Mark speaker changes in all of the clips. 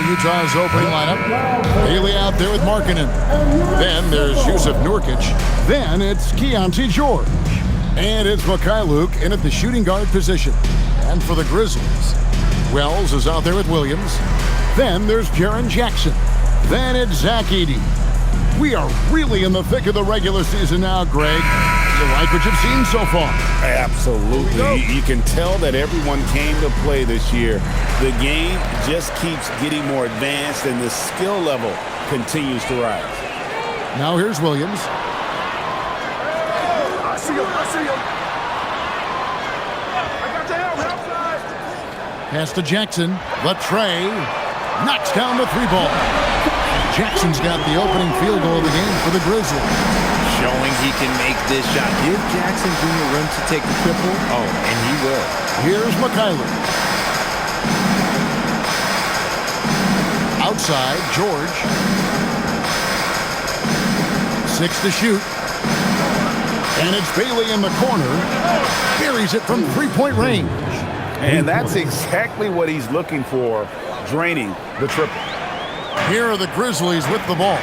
Speaker 1: Utah's opening lineup. Haley out there with Markkanen. Then there's Yusuf Nurkic. Then it's Keontae George. And it's Mikhailuk in at the shooting guard position. And for the Grizzlies, Wells is out there with Williams. Then there's Jaren Jackson. Then it's Zach Edey. We are really in the thick of the regular season now, Greg. You like what you've seen so far?
Speaker 2: Absolutely. You can tell that everyone came to play this year. The game just keeps getting more advanced, and the skill level continues to rise.
Speaker 1: Now here's Williams.
Speaker 3: I see him. I got the help.
Speaker 1: Pass to Jackson. The tray. Knocks down the three ball. Jackson's got the opening field goal of the game for the Grizzlies.
Speaker 4: Showing he can make this shot. Give Jackson Jr. room to take the triple. Oh, and he will.
Speaker 1: Here's Mikhailuk. Outside, George. 6 to shoot. And it's Bailey in the corner. Buries it from three-point range.
Speaker 2: And that's exactly what he's looking for, draining the triple.
Speaker 1: Here are the Grizzlies with the ball.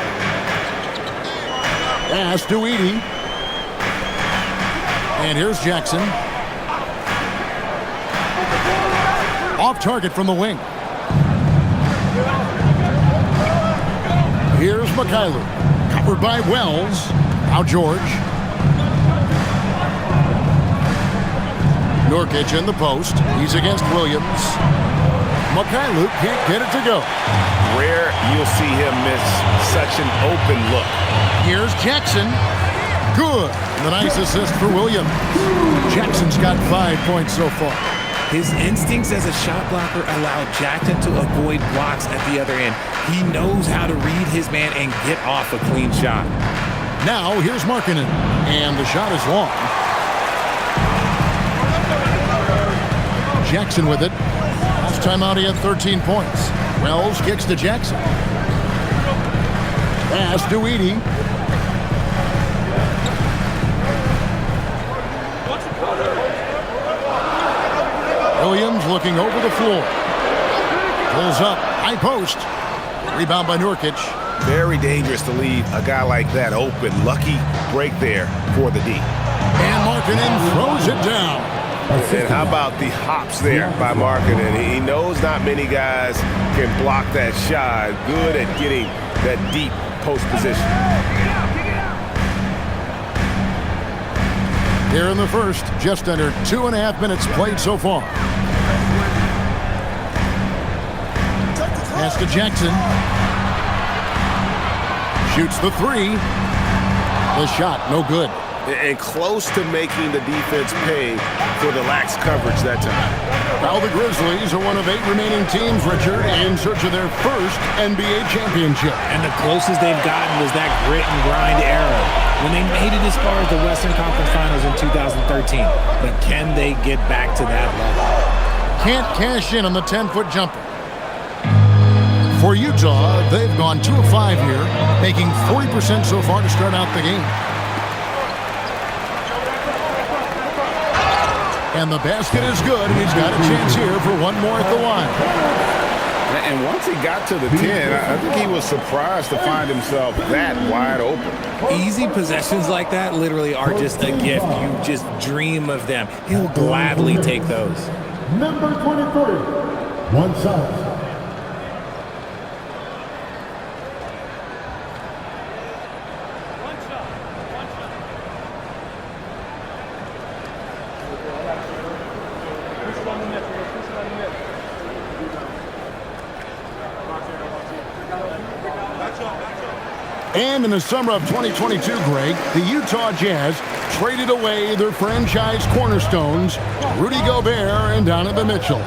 Speaker 1: Pass to Edey. And here's Jackson. Off target from the wing. Here's Mikhailuk. Covered by Wells. Now George. Nurkic in the post. He's against Williams. Mikhailuk can't get it to go.
Speaker 2: Rare you'll see him miss such an open look.
Speaker 1: Here's Jackson. Good. The nice assist for Williams. Jackson's got 5 points so far.
Speaker 4: His instincts as a shot blocker allow Jackson to avoid blocks at the other end. He knows how to read his man and get off a clean shot.
Speaker 1: Now here's Markkanen. And the shot is long. Jackson with it. Last time out he had 13 points. Wells kicks to Jackson. Pass to Edey. Williams looking over the floor. Pulls up. High post. Rebound by Nurkic.
Speaker 2: Very dangerous to leave a guy like that open. Lucky break there for the D.
Speaker 1: And Markkanen throws it down.
Speaker 2: And how about the hops there by Markkanen? He knows not many guys can block that shot. Good at getting that deep post position.
Speaker 1: Here in the first, just under 2.5 minutes played so far. Pass to Jackson. Shoots the three. The shot, no good.
Speaker 2: And close to making the defense pay for the lax coverage that time.
Speaker 1: Now the Grizzlies are one of 8 remaining teams, Richard, in search of their first NBA championship.
Speaker 4: And the closest they've gotten was that grit and grind era when they made it as far as the Western Conference Finals in 2013. But can they get back to that level?
Speaker 1: Can't cash in on the 10-foot jumper. For Utah, they've gone 2 of 5 here, making 40% so far to start out the game. And the basket is good, and he's got a chance here for one more at the line.
Speaker 2: And once he got to the 10, I think he was surprised to find himself that wide open.
Speaker 4: Easy possessions like that literally are just a gift. You just dream of them. He'll gladly take those.
Speaker 5: Number 23, one side.
Speaker 1: And in the summer of 2022, Greg, the Utah Jazz traded away their franchise cornerstones, Rudy Gobert and Donovan Mitchell.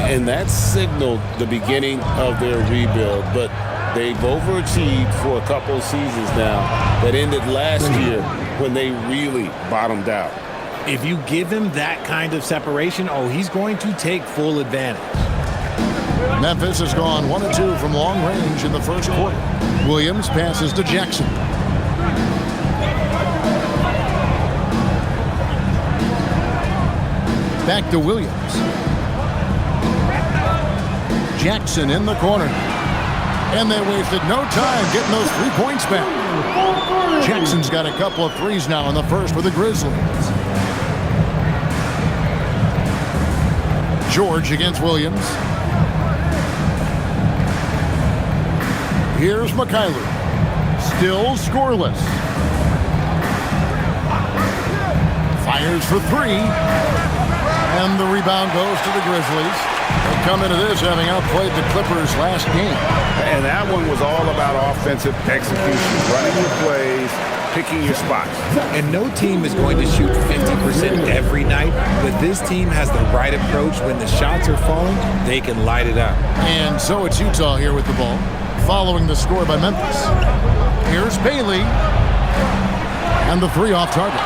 Speaker 2: And that signaled the beginning of their rebuild, but they've overachieved for a couple of seasons now that ended last year when they really bottomed out.
Speaker 4: If you give him that kind of separation, oh, he's going to take full advantage.
Speaker 1: Memphis has gone 1 of 2 from long range in the first quarter. Williams passes to Jackson. Back to Williams. Jackson in the corner. And they wasted no time getting those 3 points back. Jackson's got a couple of threes now in the first for the Grizzlies. George against Williams. Here's Mikhailuk. Still scoreless. Fires for 3. And the rebound goes to the Grizzlies. They come into this having outplayed the Clippers last game.
Speaker 3: And that one was all about offensive execution, running your plays, picking your spots.
Speaker 4: And no team is going to shoot 50% every night, but this team has the right approach. When the shots are falling, they can light it up.
Speaker 1: And so it's Utah here with the ball, following the score by Memphis. Here's Bailey. And the 3 off target.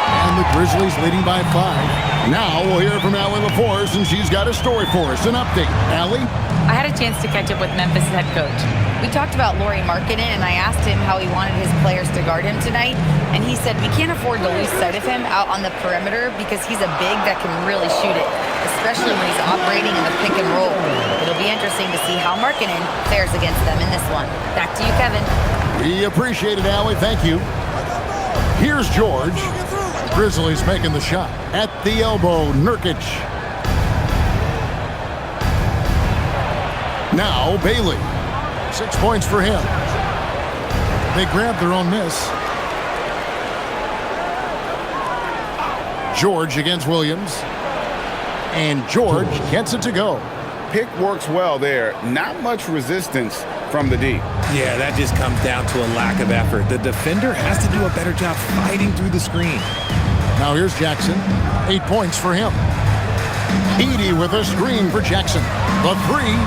Speaker 1: And the Grizzlies leading by 5. Now we'll hear from Allie LaForce, and she's got a story for us. An update. Allie?
Speaker 6: I had a chance to catch up with Memphis head coach. We talked about Lauri Markkanen, and I asked him how he wanted his players to guard him tonight, and he said we can't afford to lose sight of him out on the perimeter because he's a big that can really shoot it, especially when he's operating in the pick and roll. It'll be interesting to see how Markkanen fares against them in this one. Back to you, Kevin.
Speaker 1: We appreciate it, Allie. Thank you. Here's George. Grizzlies making the shot. At the elbow, Nurkic. Now Bailey. 6 points for him. They grabbed their own miss. George against Williams. And George gets it to go.
Speaker 3: Pick works well there. Not much resistance from the D.
Speaker 4: Yeah, that just comes down to a lack of effort. The defender has to do a better job fighting through the screen.
Speaker 1: Now here's Jackson. 8 points for him. Edey with a screen for Jackson. The 3.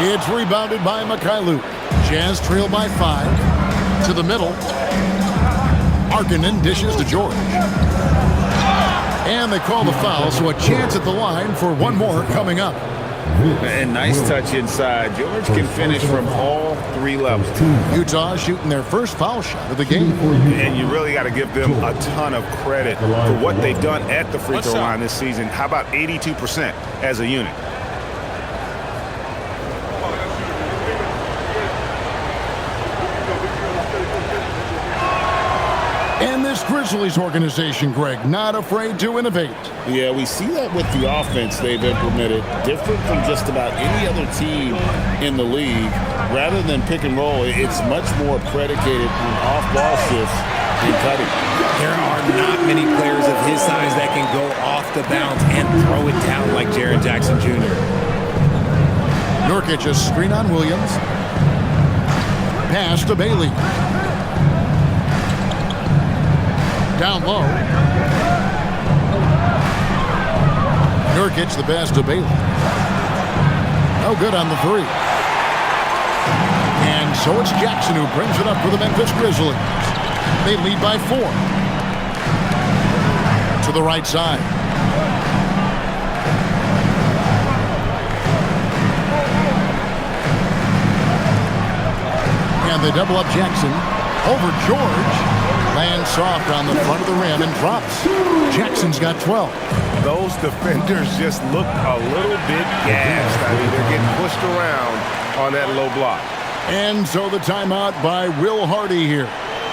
Speaker 1: It's rebounded by Mikhailuk. Jazz trail by 5. To the middle. Markkanen dishes to George. And they call the foul, so a chance at the line for one more coming up.
Speaker 3: And nice touch inside. George can finish from all 3 levels.
Speaker 1: Utah shooting their first foul shot of the game.
Speaker 3: And you really got to give them a ton of credit for what they've done at the free throw line this season. How about 82% as a unit?
Speaker 1: And this Grizzlies organization, Greg, not afraid to innovate.
Speaker 2: Yeah, we see that with the offense they've implemented, different from just about any other team in the league. Rather than pick and roll, it's much more predicated on off-ball shifts and cutting.
Speaker 4: There are not many players of his size that can go off the bounce and throw it down like Jaren Jackson Jr.
Speaker 1: Nurkic a screen on Williams. Pass to Bailey. Down low. Nurkic the pass to Bailey. No good on the 3. And so it's Jackson who brings it up for the Memphis Grizzlies. They lead by 4. To the right side. And they double up Jackson. Over George. Lands soft on the front of the rim and drops. Jackson's got 12.
Speaker 3: Those defenders just look a little bit gassed. I mean, they're getting pushed around on that low block.
Speaker 1: And so the timeout by Will Hardy here.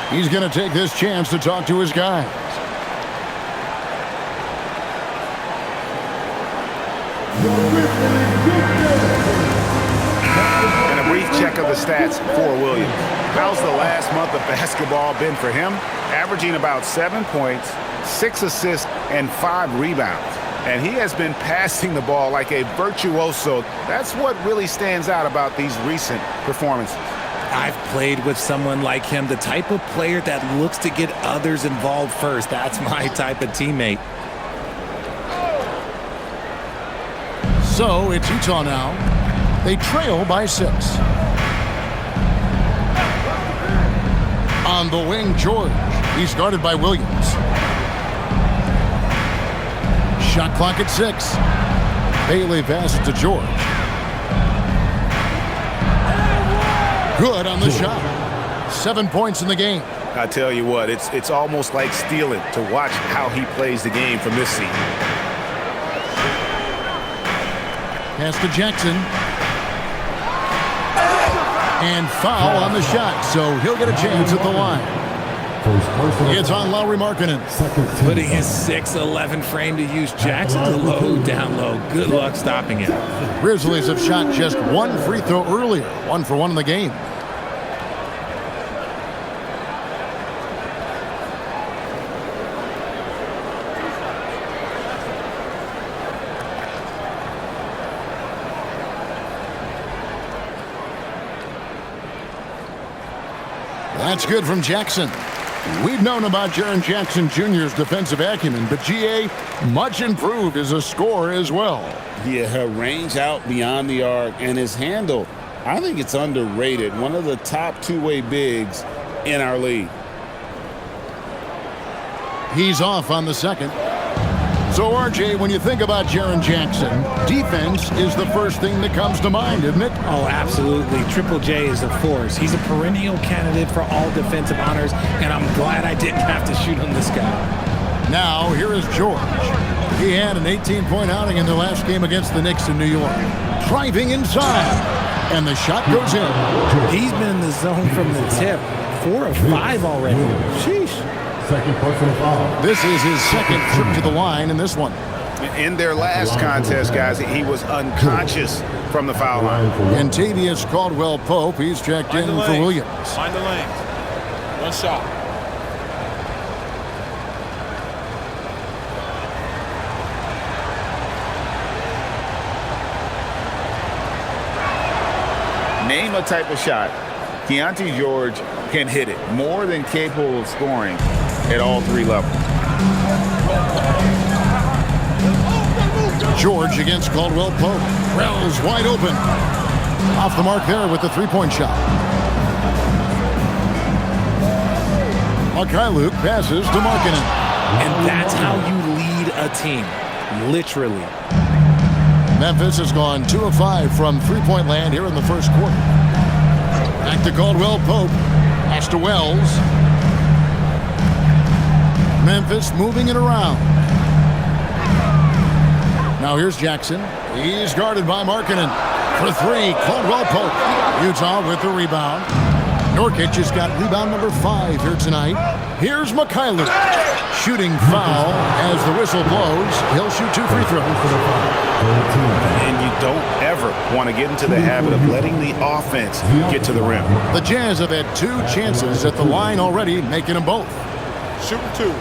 Speaker 1: He's going to take this chance to talk to his guys.
Speaker 3: And a brief check of the stats for Williams. How's the last month of basketball been for him? Averaging about 7 points, 6 assists, and 5 rebounds. And he has been passing the ball like a virtuoso. That's what really stands out about these recent performances.
Speaker 4: I've played with someone like him, the type of player that looks to get others involved first. That's my type of teammate.
Speaker 1: So it's Utah now. They trail by 6. On the wing, George. He's guarded by Williams. Shot clock at 6. Bailey passes to George. Good on the shot. 7 points in the game.
Speaker 3: I tell you what, it's almost like stealing to watch how he plays the game from this seat.
Speaker 1: Pass to Jackson. And foul on the shot, so he'll get a chance at the line. It's on Lauri Markkanen.
Speaker 4: Putting his 6'11" frame to use. Jackson's low, down low. Good luck stopping him.
Speaker 1: Grizzlies have shot just one free throw earlier. 1 for 1 in the game. That's good from Jackson. We've known about Jaren Jackson Jr.'s defensive acumen, but GA much improved as a scorer as well.
Speaker 2: Yeah, range out beyond the arc, and his handle, I think it's underrated. One of the top two-way bigs in our league.
Speaker 1: He's off on the second. So, RJ, when you think about Jaren Jackson, defense is the first thing that comes to mind, isn't it?
Speaker 4: Oh, absolutely. Triple J is a force. He's a perennial candidate for all defensive honors, and I'm glad I didn't have to shoot on this guy.
Speaker 1: Now, here is George. He had an 18-point outing in their last game against the Knicks in New York. Driving inside, and the shot goes in.
Speaker 4: He's been in the zone from the tip. 4 of 5 already. Sheesh.
Speaker 5: Second personal foul.
Speaker 1: This is his second trip to the line in this one.
Speaker 3: In their last contest, guys, he was unconscious from the foul line.
Speaker 1: And Tavius Caldwell-Pope, he's checked in for Williams.
Speaker 7: Find the lanes. One shot.
Speaker 3: Name a type of shot Keontae George can hit it. More than capable of scoring at all 3 levels.
Speaker 1: George against Caldwell-Pope. Rel's wide open. Off the mark there with the three-point shot. Luke passes to Markkanen.
Speaker 4: And that's how you lead a team. Literally.
Speaker 1: Memphis has gone 2 of 5 from three-point land here in the first quarter. Back to Caldwell-Pope. Pass to Wells. Memphis moving it around. Now here's Jackson. He's guarded by Markkanen. For 3, Caldwell-Pope. Utah with the rebound. Nurkic has got rebound number 5 here tonight. Here's Mikhailuk. Shooting foul as the whistle blows. He'll shoot 2 free throws.
Speaker 3: And you don't ever want to get into the habit of letting the offense get to the rim.
Speaker 1: The Jazz have had 2 chances at the line already, making them both.
Speaker 7: Shooting 2.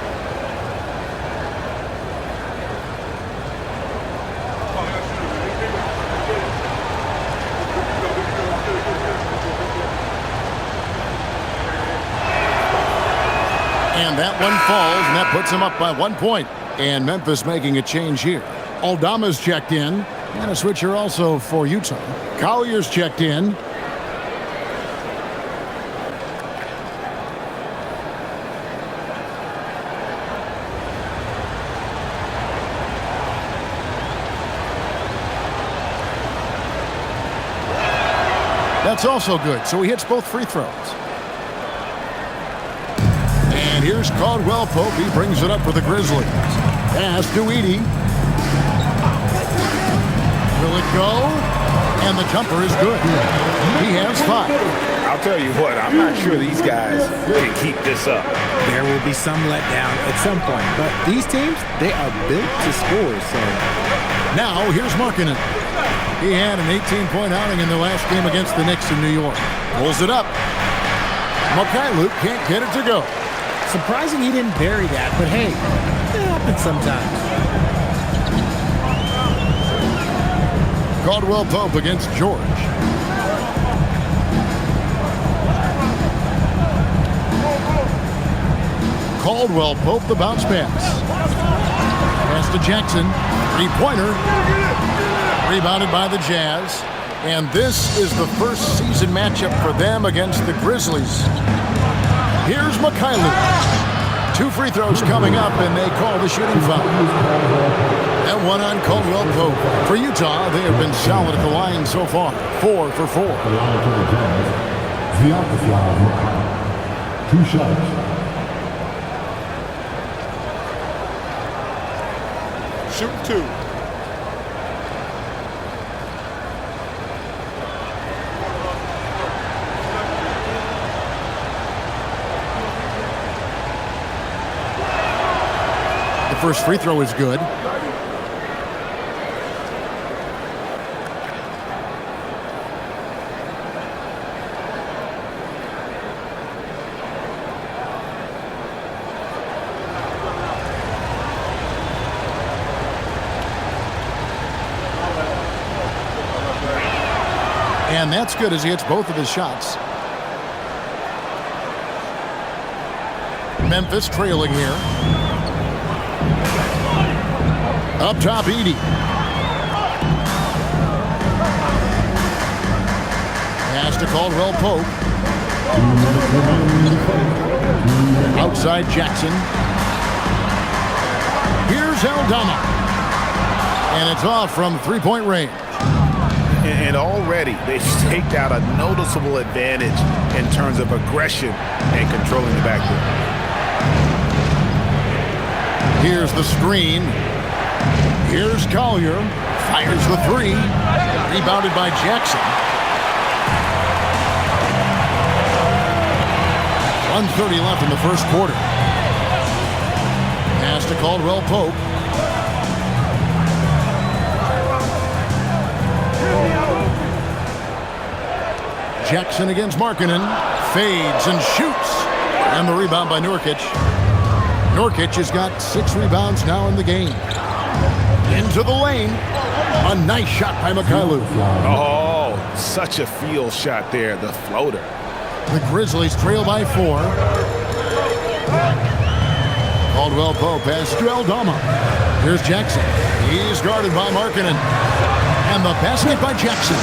Speaker 1: And that one falls, and that puts him up by 1 point. And Memphis making a change here. Aldama's checked in. And a switcher also for Utah. Collier's checked in. That's also good, so he hits both free throws. And here's Caldwell-Pope. He brings it up for the Grizzlies. Pass to Edey. Will it go? And the jumper is good. He has 5.
Speaker 3: I'll tell you what, I'm not sure these guys can keep this up.
Speaker 4: There will be some letdown at some point, but these teams, they are built to score, so.
Speaker 1: Now, here's Markkanen. He had an 18-point outing in the last game against the Knicks in New York. Pulls it up. Mikhailuk can't get it to go.
Speaker 4: Surprising he didn't bury that, but hey, it happens sometimes.
Speaker 1: Caldwell-Pope against George. Caldwell-Pope, the bounce pass. Pass to Jackson. 3-pointer. Rebounded by the Jazz. And this is the first season matchup for them against the Grizzlies. Here's Mikhailuk. 2 free throws coming up, and they call the shooting foul. And one on Caldwell-Pope. For Utah, they have been solid at the line so far. 4 for 4.
Speaker 5: The line to the Jazz. The Zion 2 shots.
Speaker 7: Shooting 2.
Speaker 1: first free throw is good. And that's good as he hits both of his shots. Memphis trailing here. Up top, Edey. Pass to Caldwell Pope. Outside Jackson. Here's Aldama. And it's off from three-point range.
Speaker 3: And already they've staked out a noticeable advantage in terms of aggression and controlling the backcourt.
Speaker 1: Here's the screen. Here's Collier. Fires the three. Rebounded by Jackson. 1:30 left in the first quarter. Pass to Caldwell Pope. Jackson against Markkanen. Fades and shoots. And the rebound by Nurkic. Nurkic has got 6 rebounds now in the game. Into the lane. A nice shot by Mikhailuk.
Speaker 3: Oh, such a field shot there, the floater.
Speaker 1: The Grizzlies trail by 4. Caldwell Pope pass to Aldama. Here's Jackson. He's guarded by Markkanen. And the basket by Jackson.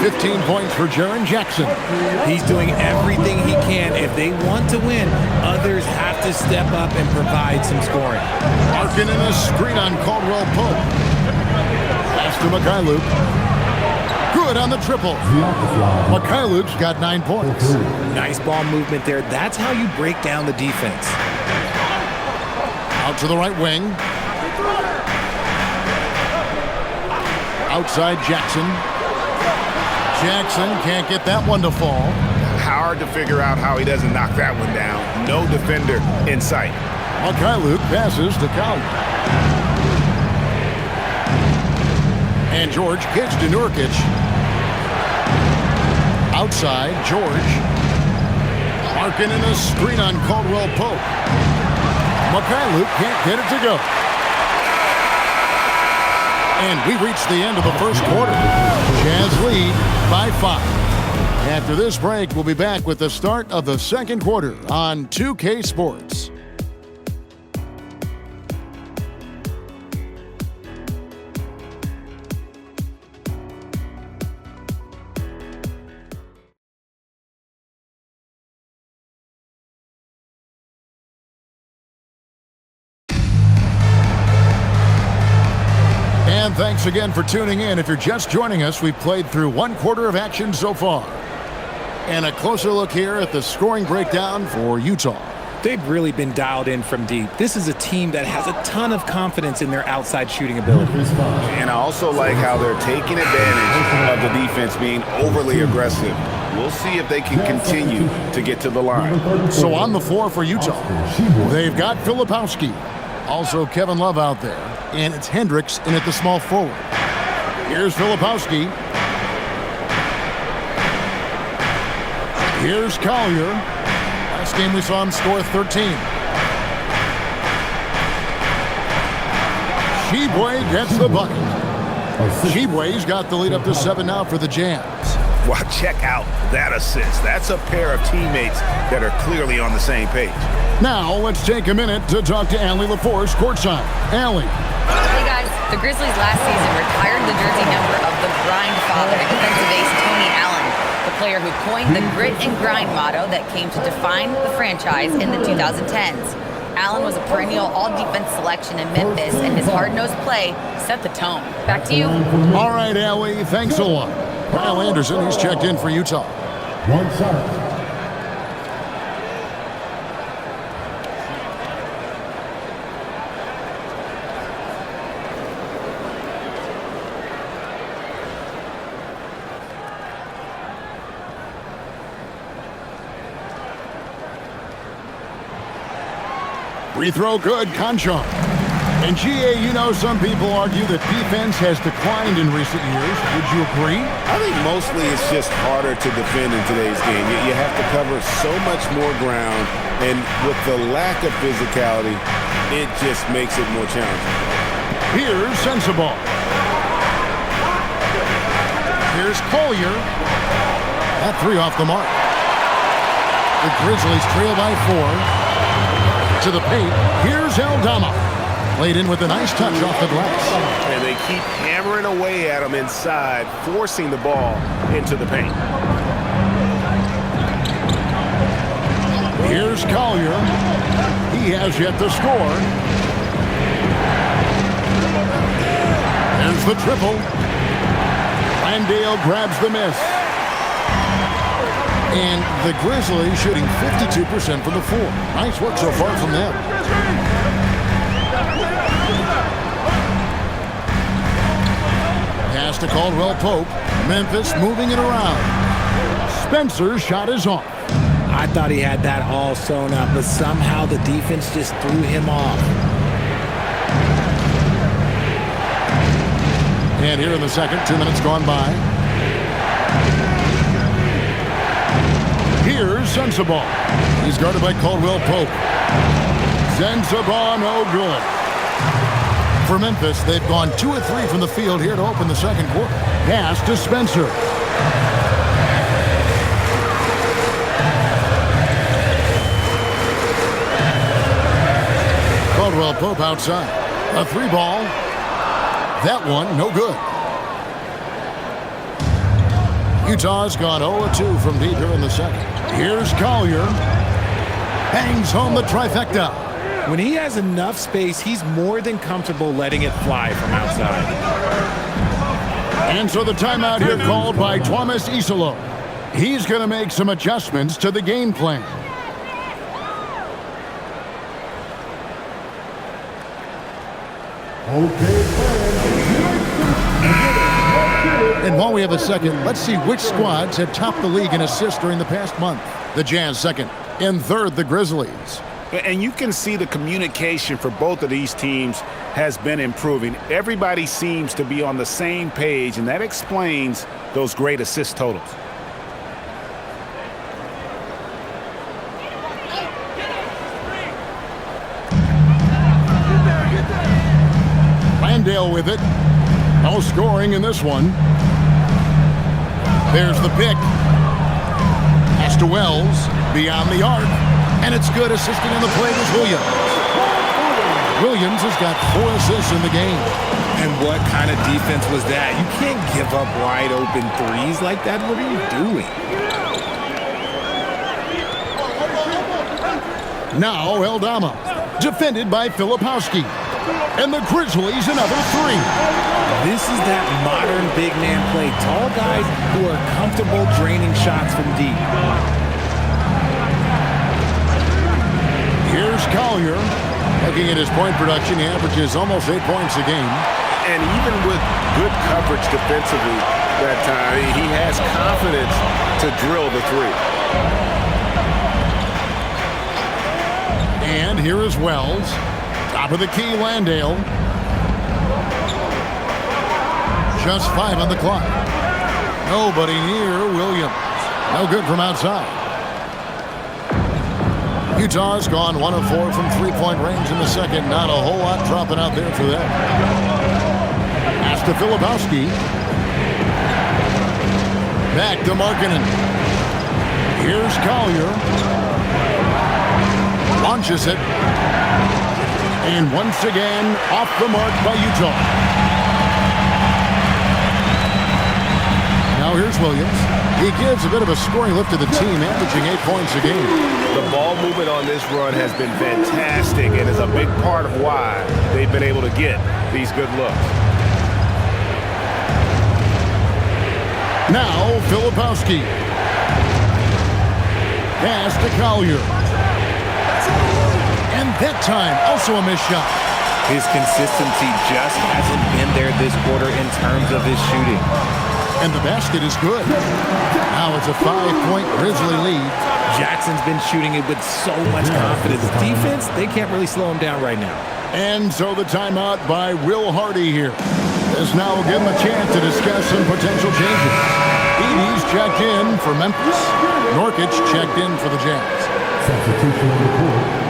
Speaker 1: 15 points for Jaren Jackson.
Speaker 4: He's doing everything he can. If they want to win, others have to step up and provide some scoring.
Speaker 1: Markkanen a screen on Caldwell Pope. Pass to Mikhailuk. Good on the triple. Mikhailuk's got 9 points.
Speaker 4: Nice ball movement there. That's how you break down the defense.
Speaker 1: Out to the right wing. Outside Jackson. Jackson can't get that one to fall.
Speaker 3: Hard to figure out how he doesn't knock that one down. No defender in sight.
Speaker 1: Mikhailuk passes to Collier. And George gets to Nurkic. Outside, George. Markkanen a screen on Caldwell Pope. Mikhailuk can't get it to go. And we reach the end of the first quarter. Jazz lead by 5. After this break, we'll be back with the start of the second quarter on 2K Sports. And thanks again for tuning in. If you're just joining us, we've played through 1 quarter of action so far. And a closer look here at the scoring breakdown for Utah.
Speaker 4: They've really been dialed in from deep. This is a team that has a ton of confidence in their outside shooting ability.
Speaker 3: And I also like how they're taking advantage of the defense being overly aggressive. We'll see if they can continue to get to the line.
Speaker 1: So on the floor for Utah, they've got Filipowski. Also Kevin Love out there. And it's Hendricks in at the small forward. Here's Filipowski. Here's Collier. Last game we saw him score 13. Sheboy gets the bucket. Sheboy's got the lead up to 7 now for the Jazz.
Speaker 3: Wow, check out that assist. That's a pair of teammates that are clearly on the same page.
Speaker 1: Now let's take a minute to talk to Allie LaForce courtside. Allie.
Speaker 6: Hey guys, the Grizzlies last season retired the jersey number of the grind father, defensive ace Tony Allen, the player who coined the grit and grind motto that came to define the franchise in the 2010s. Allen was a perennial all-defense selection in Memphis, and his hard-nosed play set the tone. Back to you.
Speaker 1: All right, Allie, thanks a lot. Kyle Anderson, he's checked in for Utah.
Speaker 5: 1 shot.
Speaker 1: Free throw good, Conchon. And GA, you know, some people argue that defense has declined in recent years. Would you agree?
Speaker 8: I think mostly it's just harder to defend in today's game. You have to cover so much more ground, and with the lack of physicality, it just makes it more challenging.
Speaker 1: Here's Sensabaugh. Here's Collier. That three off the mark. The Grizzlies trail by 4. To the paint. Here's Aldama. Played in with a nice touch off the glass.
Speaker 3: And they keep hammering away at him inside, forcing the ball into the paint.
Speaker 1: Here's Collier. He has yet to score. There's the triple. Landale grabs the miss. And the Grizzlies shooting 52% from the floor. Nice work so far from them. Pass to Caldwell Pope. Memphis moving it around. Spencer's shot is off.
Speaker 4: I thought he had that all sewn up, but somehow the defense just threw him off.
Speaker 1: And here in the second, 2 minutes gone by. Here's Sensabaugh. He's guarded by Caldwell Pope. Sensabaugh no good. For Memphis, they've gone 2 of 3 from the field here to open the second quarter. Pass to Spencer. Caldwell Pope outside. A 3 ball. That one, no good. Utah's gone 0-2 from deep here in the second. Here's Collier. Bangs home the trifecta.
Speaker 4: When he has enough space, he's more than comfortable letting it fly from outside.
Speaker 1: And so the timeout here called by Thomas Isolo. He's going to make some adjustments to the game plan. And while we have a second, let's see which squads have topped the league in assists during the past month. The Jazz second, and third the Grizzlies.
Speaker 3: And you can see the communication for both of these teams has been improving. Everybody seems to be on the same page, and that explains those great assist totals.
Speaker 1: Landale with it. No scoring in this one. There's the pick. Pass to Wells. Beyond the arc. And it's good. Assisting on the play was Williams. Williams has got 4 assists in the game.
Speaker 4: And what kind of defense was that? You can't give up wide open threes like that. What are you doing?
Speaker 1: Now Aldama. Defended by Filipowski. And the Grizzlies another 3.
Speaker 4: This is that modern big man play. Tall guys who are comfortable draining shots from deep.
Speaker 1: Here's Collier. Looking at his point production, he averages almost 8 points a game.
Speaker 3: And even with good coverage defensively that time, he has confidence to drill the 3.
Speaker 1: And here is Wells. Top of the key, Landale. Just 5 on the clock. Nobody near Williams. No good from outside. Utah's gone 1 of 4 from 3-point range in the second. Not a whole lot dropping out there for them. Pass to Filipowski. Back to Markkanen. Here's Collier. Launches it. And once again, off the mark by Utah. Now here's Williams. He gives a bit of a scoring lift to the team, averaging 8 points a game.
Speaker 3: The ball movement on this run has been fantastic and is a big part of why they've been able to get these good looks.
Speaker 1: Now Filipowski. Pass to Collier. And that time, also a missed shot.
Speaker 4: His consistency just hasn't been there this quarter in terms of his shooting.
Speaker 1: And the basket is good. Now it's a 5-point Grizzly lead.
Speaker 4: Jackson's been shooting it with so much confidence. Defense, they can't really slow him down right now.
Speaker 1: And so the timeout by Will Hardy here. This now will give him a chance to discuss some potential changes. Edey's checked in for Memphis. Nurkic checked in for the Jazz.
Speaker 5: Substitution on the court.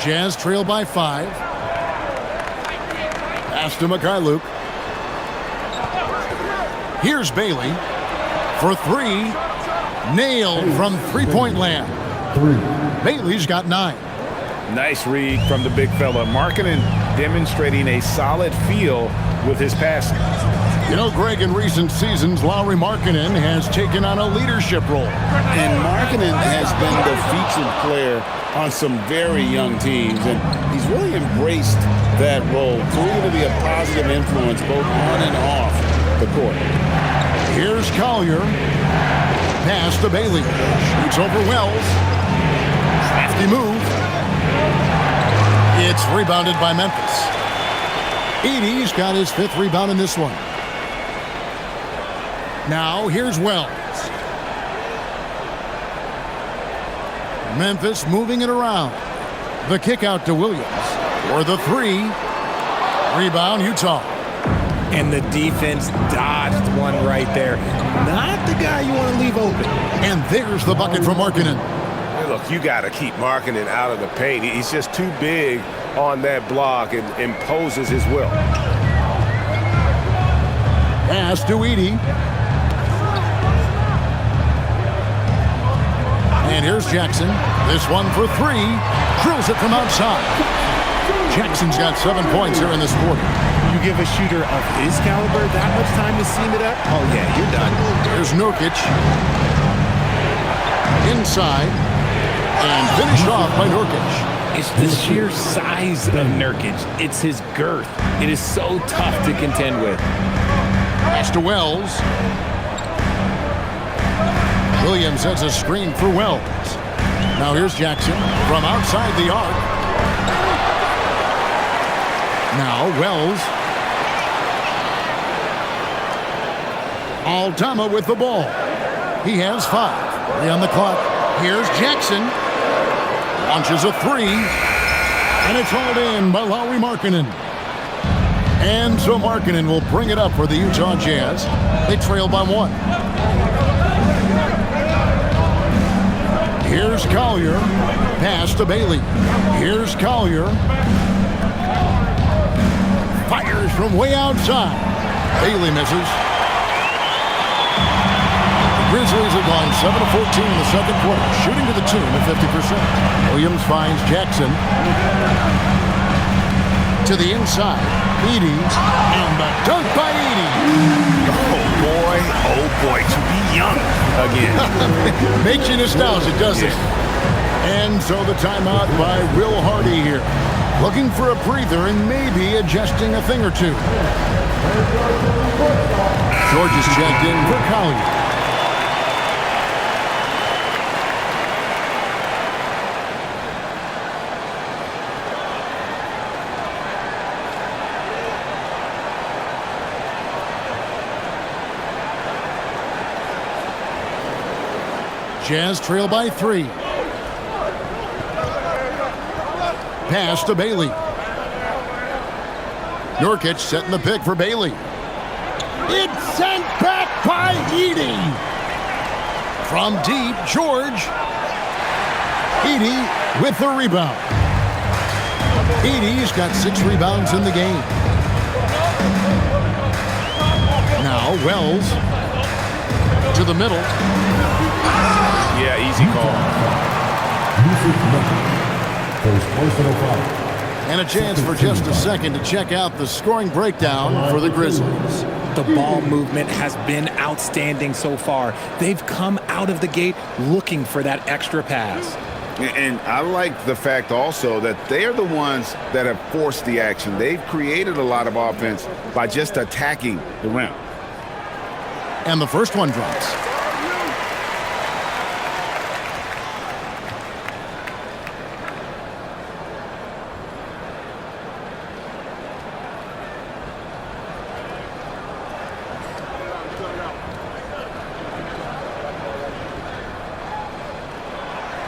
Speaker 1: Jazz trail by 5. Pass to Mikhailuk. Here's Bailey for 3. Nailed from three-point land.
Speaker 5: 3.
Speaker 1: Bailey's got 9.
Speaker 3: Nice read from the big fella. Markkanen demonstrating a solid feel with his passing.
Speaker 1: You know, Greg, in recent seasons, Lauri Markkanen has taken on a leadership role.
Speaker 2: And Markkanen has been the featured player on some very young teams, and he's really embraced that role, proving to be a positive influence both on and off the court.
Speaker 1: Here's Collier. Pass to Bailey. Shoots over Wells. Crafty move. It's rebounded by Memphis. Edey's got his 5th rebound in this one. Now here's Wells. Memphis moving it around. The kick out to Williams. For the 3. Rebound, Utah.
Speaker 4: And the defense dodged one right there. Not the guy you want to leave open.
Speaker 1: And there's the bucket from Markkanen.
Speaker 8: Hey, look, you got to keep Markkanen out of the paint. He's just too big on that block and imposes his will.
Speaker 1: Pass to Edey. And here's Jackson. This one for 3. Drills it from outside. Jackson's got 7 points here in this quarter.
Speaker 4: You give a shooter of his caliber that much time to seam it up? Oh, yeah, you're done.
Speaker 1: There's Nurkic. Inside. And finished off by Nurkic.
Speaker 4: It's the sheer size of Nurkic. It's his girth. It is so tough to contend with.
Speaker 1: Pass to Wells. Williams has a screen for Wells. Now here's Jackson from outside the arc. Now Wells. Aldama with the ball. He has 5. 3 on the clock. Here's Jackson. Launches a 3. And it's hauled in by Lauri Markkanen. And so Markkanen will bring it up for the Utah Jazz. They trail by 1. Here's Collier. Pass to Bailey. Here's Collier. Fires from way outside. Bailey misses. The Grizzlies have gone 7 of 14 in the second quarter, shooting to the tune of 50%. Williams finds Jackson. To the inside. Edey. And the dunk by Edey.
Speaker 3: Oh boy, to be young again.
Speaker 1: Makes you nostalgic, doesn't it? And so the timeout by Will Hardy here. Looking for a breather and maybe adjusting a thing or two. George is checked in for Collier. Jazz trail by 3. Pass to Bailey. Nurkic setting the pick for Bailey. It's sent back by Edey. From deep, George. Edey with the rebound. Edey's got 6 rebounds in the game. Now Wells to the middle.
Speaker 3: Yeah, easy call.
Speaker 1: And a chance for just a second to check out the scoring breakdown for the Grizzlies.
Speaker 4: The ball movement has been outstanding so far. They've come out of the gate looking for that extra pass.
Speaker 3: And I like the fact also that they are the ones that have forced the action. They've created a lot of offense by just attacking the rim.
Speaker 1: And the first one drops.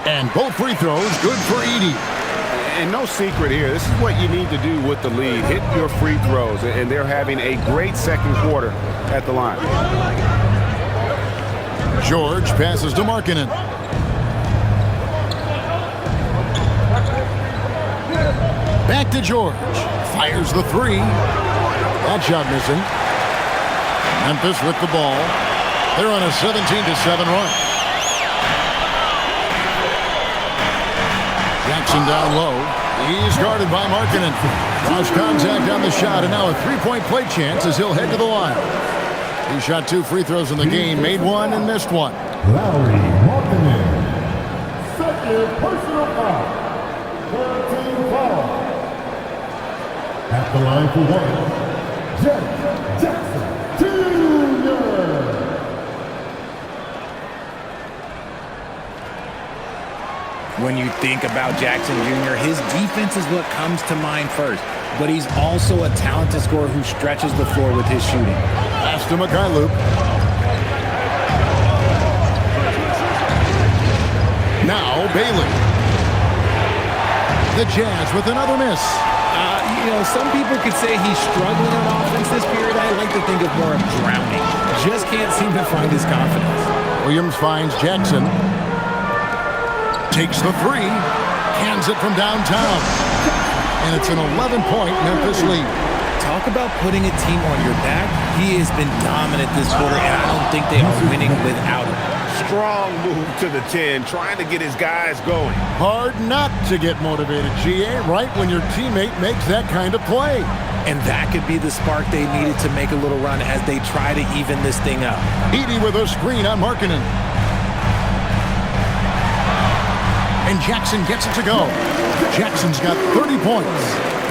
Speaker 1: And both free throws good for Edey.
Speaker 3: And no secret here. This is what you need to do with the lead. Hit your free throws. And they're having a great second quarter at the line.
Speaker 1: George passes to Markkanen. Back to George. Fires the three. That shot missing. Memphis with the ball. They're on a 17-7 run. Jackson down low. He's guarded by Markkanen. Lost contact on the shot, and now a three-point play chance as he'll head to the line. He shot 2 free throws in the game, made 1 and missed 1.
Speaker 5: Larry Markkanen. Second personal foul. 13 foul. At the line for 1. Jackson Jr.
Speaker 4: When you think about Jackson Jr., his defense is what comes to mind first. But he's also a talented scorer who stretches the floor with his shooting.
Speaker 1: Pass to Mikhailuk. Now Bailey. The Jazz with another miss.
Speaker 4: Some people could say he's struggling on offense this period. I like to think of more of drowning. Just can't seem to find his confidence.
Speaker 1: Williams finds Jackson. Takes the three. Cans it from downtown. And it's an 11-point Memphis lead.
Speaker 4: Talk about putting a team on your back. He has been dominant this quarter, and I don't think they are winning without him.
Speaker 3: Strong move to the 10, trying to get his guys going.
Speaker 1: Hard not to get motivated, GA, right when your teammate makes that kind of play.
Speaker 4: And that could be the spark they needed to make a little run as they try to even this thing up.
Speaker 1: Edey with a screen on Markkanen. And Jackson gets it to go. Jackson's got 30 points.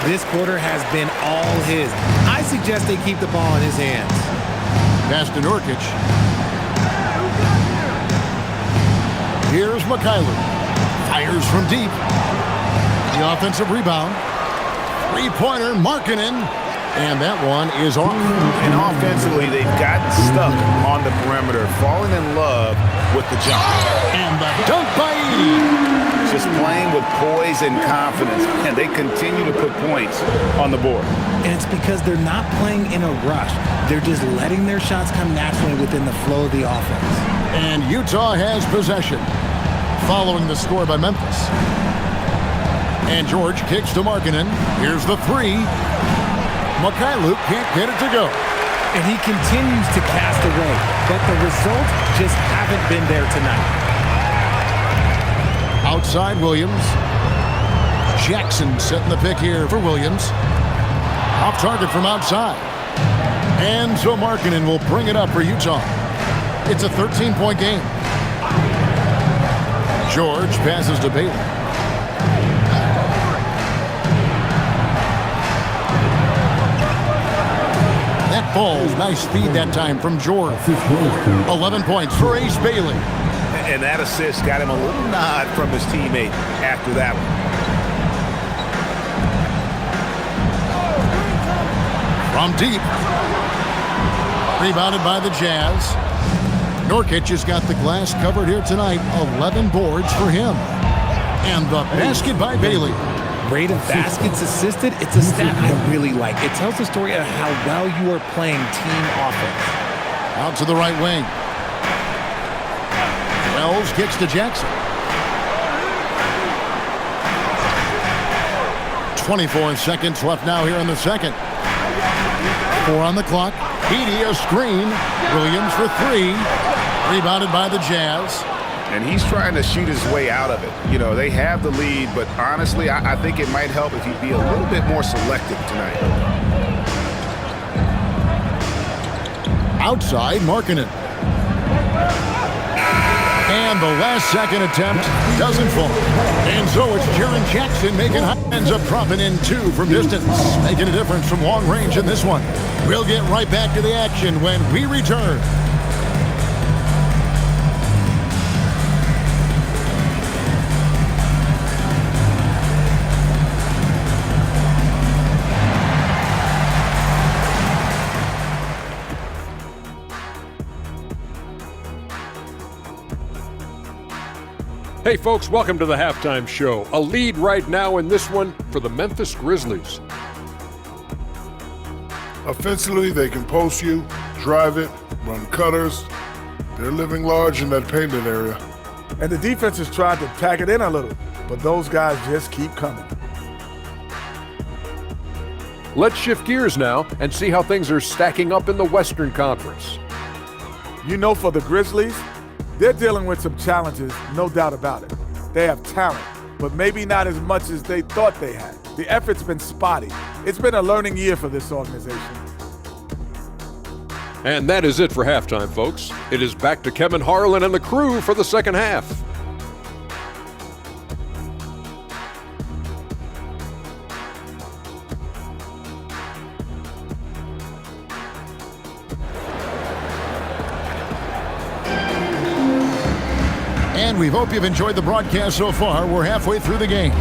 Speaker 4: This quarter has been all his. I suggest they keep the ball in his hands.
Speaker 1: Pass to Nurkic. Here's Mikhailuk. Fires from deep. The offensive rebound. Three-pointer, Markkanen. And that one is off.
Speaker 3: And offensively, they've gotten stuck on the perimeter, falling in love with the jump.
Speaker 1: And the dunk by Edey.
Speaker 3: Just playing with poise and confidence, and they continue to put points on the board.
Speaker 4: And it's because they're not playing in a rush. They're just letting their shots come naturally within the flow of the offense.
Speaker 1: And Utah has possession, following the score by Memphis. And George kicks to Markkanen. Here's the three. Mikhailuk can't get it to go.
Speaker 4: And he continues to cast away, but the results just haven't been there tonight.
Speaker 1: Outside Williams. Jackson setting the pick here for Williams. Off target from outside. And so Markkanen will bring it up for Utah. It's a 13-point game. George passes to Bailey. That falls. Nice feed that time from George. 11 points for Ace Bailey.
Speaker 3: And that assist got him a little nod from his teammate after that one.
Speaker 1: From deep. Rebounded by the Jazz. Nurkic has got the glass covered here tonight. 11 boards for him. And the basket by Bailey.
Speaker 4: Rate of baskets assisted, it's a stat I really like. It tells the story of how well you are playing team offense.
Speaker 1: Out to the right wing. Wells kicks to Jackson. 24 seconds left now here in the second. 4 on the clock. Edey a screen. Williams for three. Rebounded by the Jazz.
Speaker 3: And he's trying to shoot his way out of it. You know, they have the lead, but honestly, I think it might help if he'd be a little bit more selective tonight.
Speaker 1: Outside, Markkanen. And the last second attempt doesn't fall. And so it's Jaren Jackson making ends up dropping in 2 from distance, making a difference from long range in this one. We'll get right back to the action when we return.
Speaker 9: Hey folks, welcome to the halftime show. A lead right now in this one for the Memphis Grizzlies.
Speaker 10: Offensively, they can post you, drive it, run cutters. They're living large in that painted area.
Speaker 11: And the defense has tried to pack it in a little, but those guys just keep coming.
Speaker 9: Let's shift gears now and see how things are stacking up in the Western Conference.
Speaker 11: You know, for the Grizzlies, they're dealing with some challenges, no doubt about it. They have talent, but maybe not as much as they thought they had. The effort's been spotty. It's been a learning year for this organization.
Speaker 9: And that is it for halftime, folks. It is back to Kevin Harlan and the crew for the second half.
Speaker 1: And we hope you've enjoyed the broadcast so far. We're halfway through the game.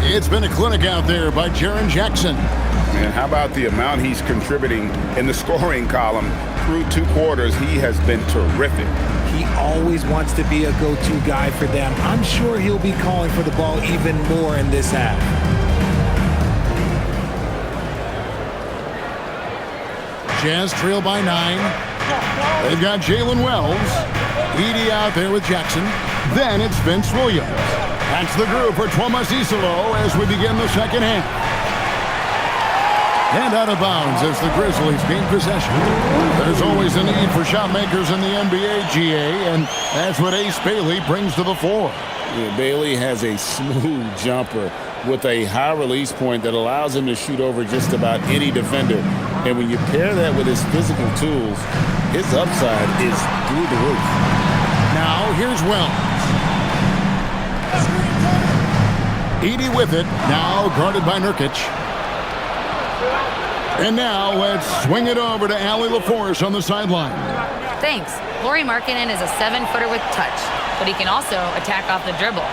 Speaker 1: It's been a clinic out there by Jaren Jackson.
Speaker 3: And how about the amount he's contributing in the scoring column? Through 2 quarters, he has been terrific.
Speaker 4: He always wants to be a go-to guy for them. I'm sure he'll be calling for the ball even more in this half.
Speaker 1: Jazz trail by 9. They've got Jalen Wells. Edey out there with Jackson. Then it's Vince Williams. That's the group for Thomas Isolo as we begin the second half. And out of bounds as the Grizzlies gain possession. There's always a need for shot makers in the NBA, GA, and that's what Ace Bailey brings to the floor.
Speaker 2: Yeah, Bailey has a smooth jumper with a high release point that allows him to shoot over just about any defender. And when you pair that with his physical tools, his upside is through the roof.
Speaker 1: Now here's Wells. Edey with it, now guarded by Nurkic. And now let's swing it over to Allie LaForce on the sideline.
Speaker 6: Thanks. Lauri Markkanen is a 7-footer with touch, but he can also attack off the dribble.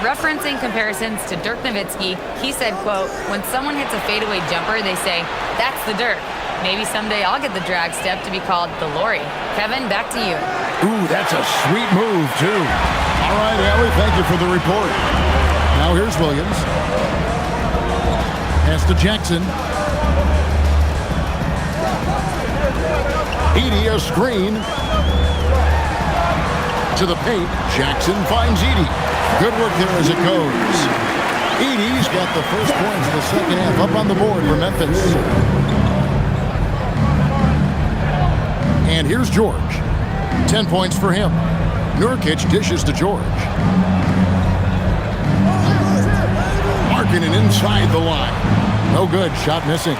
Speaker 6: Referencing comparisons to Dirk Nowitzki, he said, quote, "When someone hits a fadeaway jumper, they say, 'That's the Dirk.' Maybe someday I'll get the drag step to be called the Lauri." Kevin, back to you.
Speaker 1: Ooh, that's a sweet move, too. All right, Allie, thank you for the report. Now here's Williams. Pass to Jackson. Edey, a screen. To the paint. Jackson finds Edey. Good work there as it goes. Edey's got the first points of the second half up on the board for Memphis. And here's George. 10 points for him. Nurkic dishes to George. Markkanen inside the line. No good. Shot missing.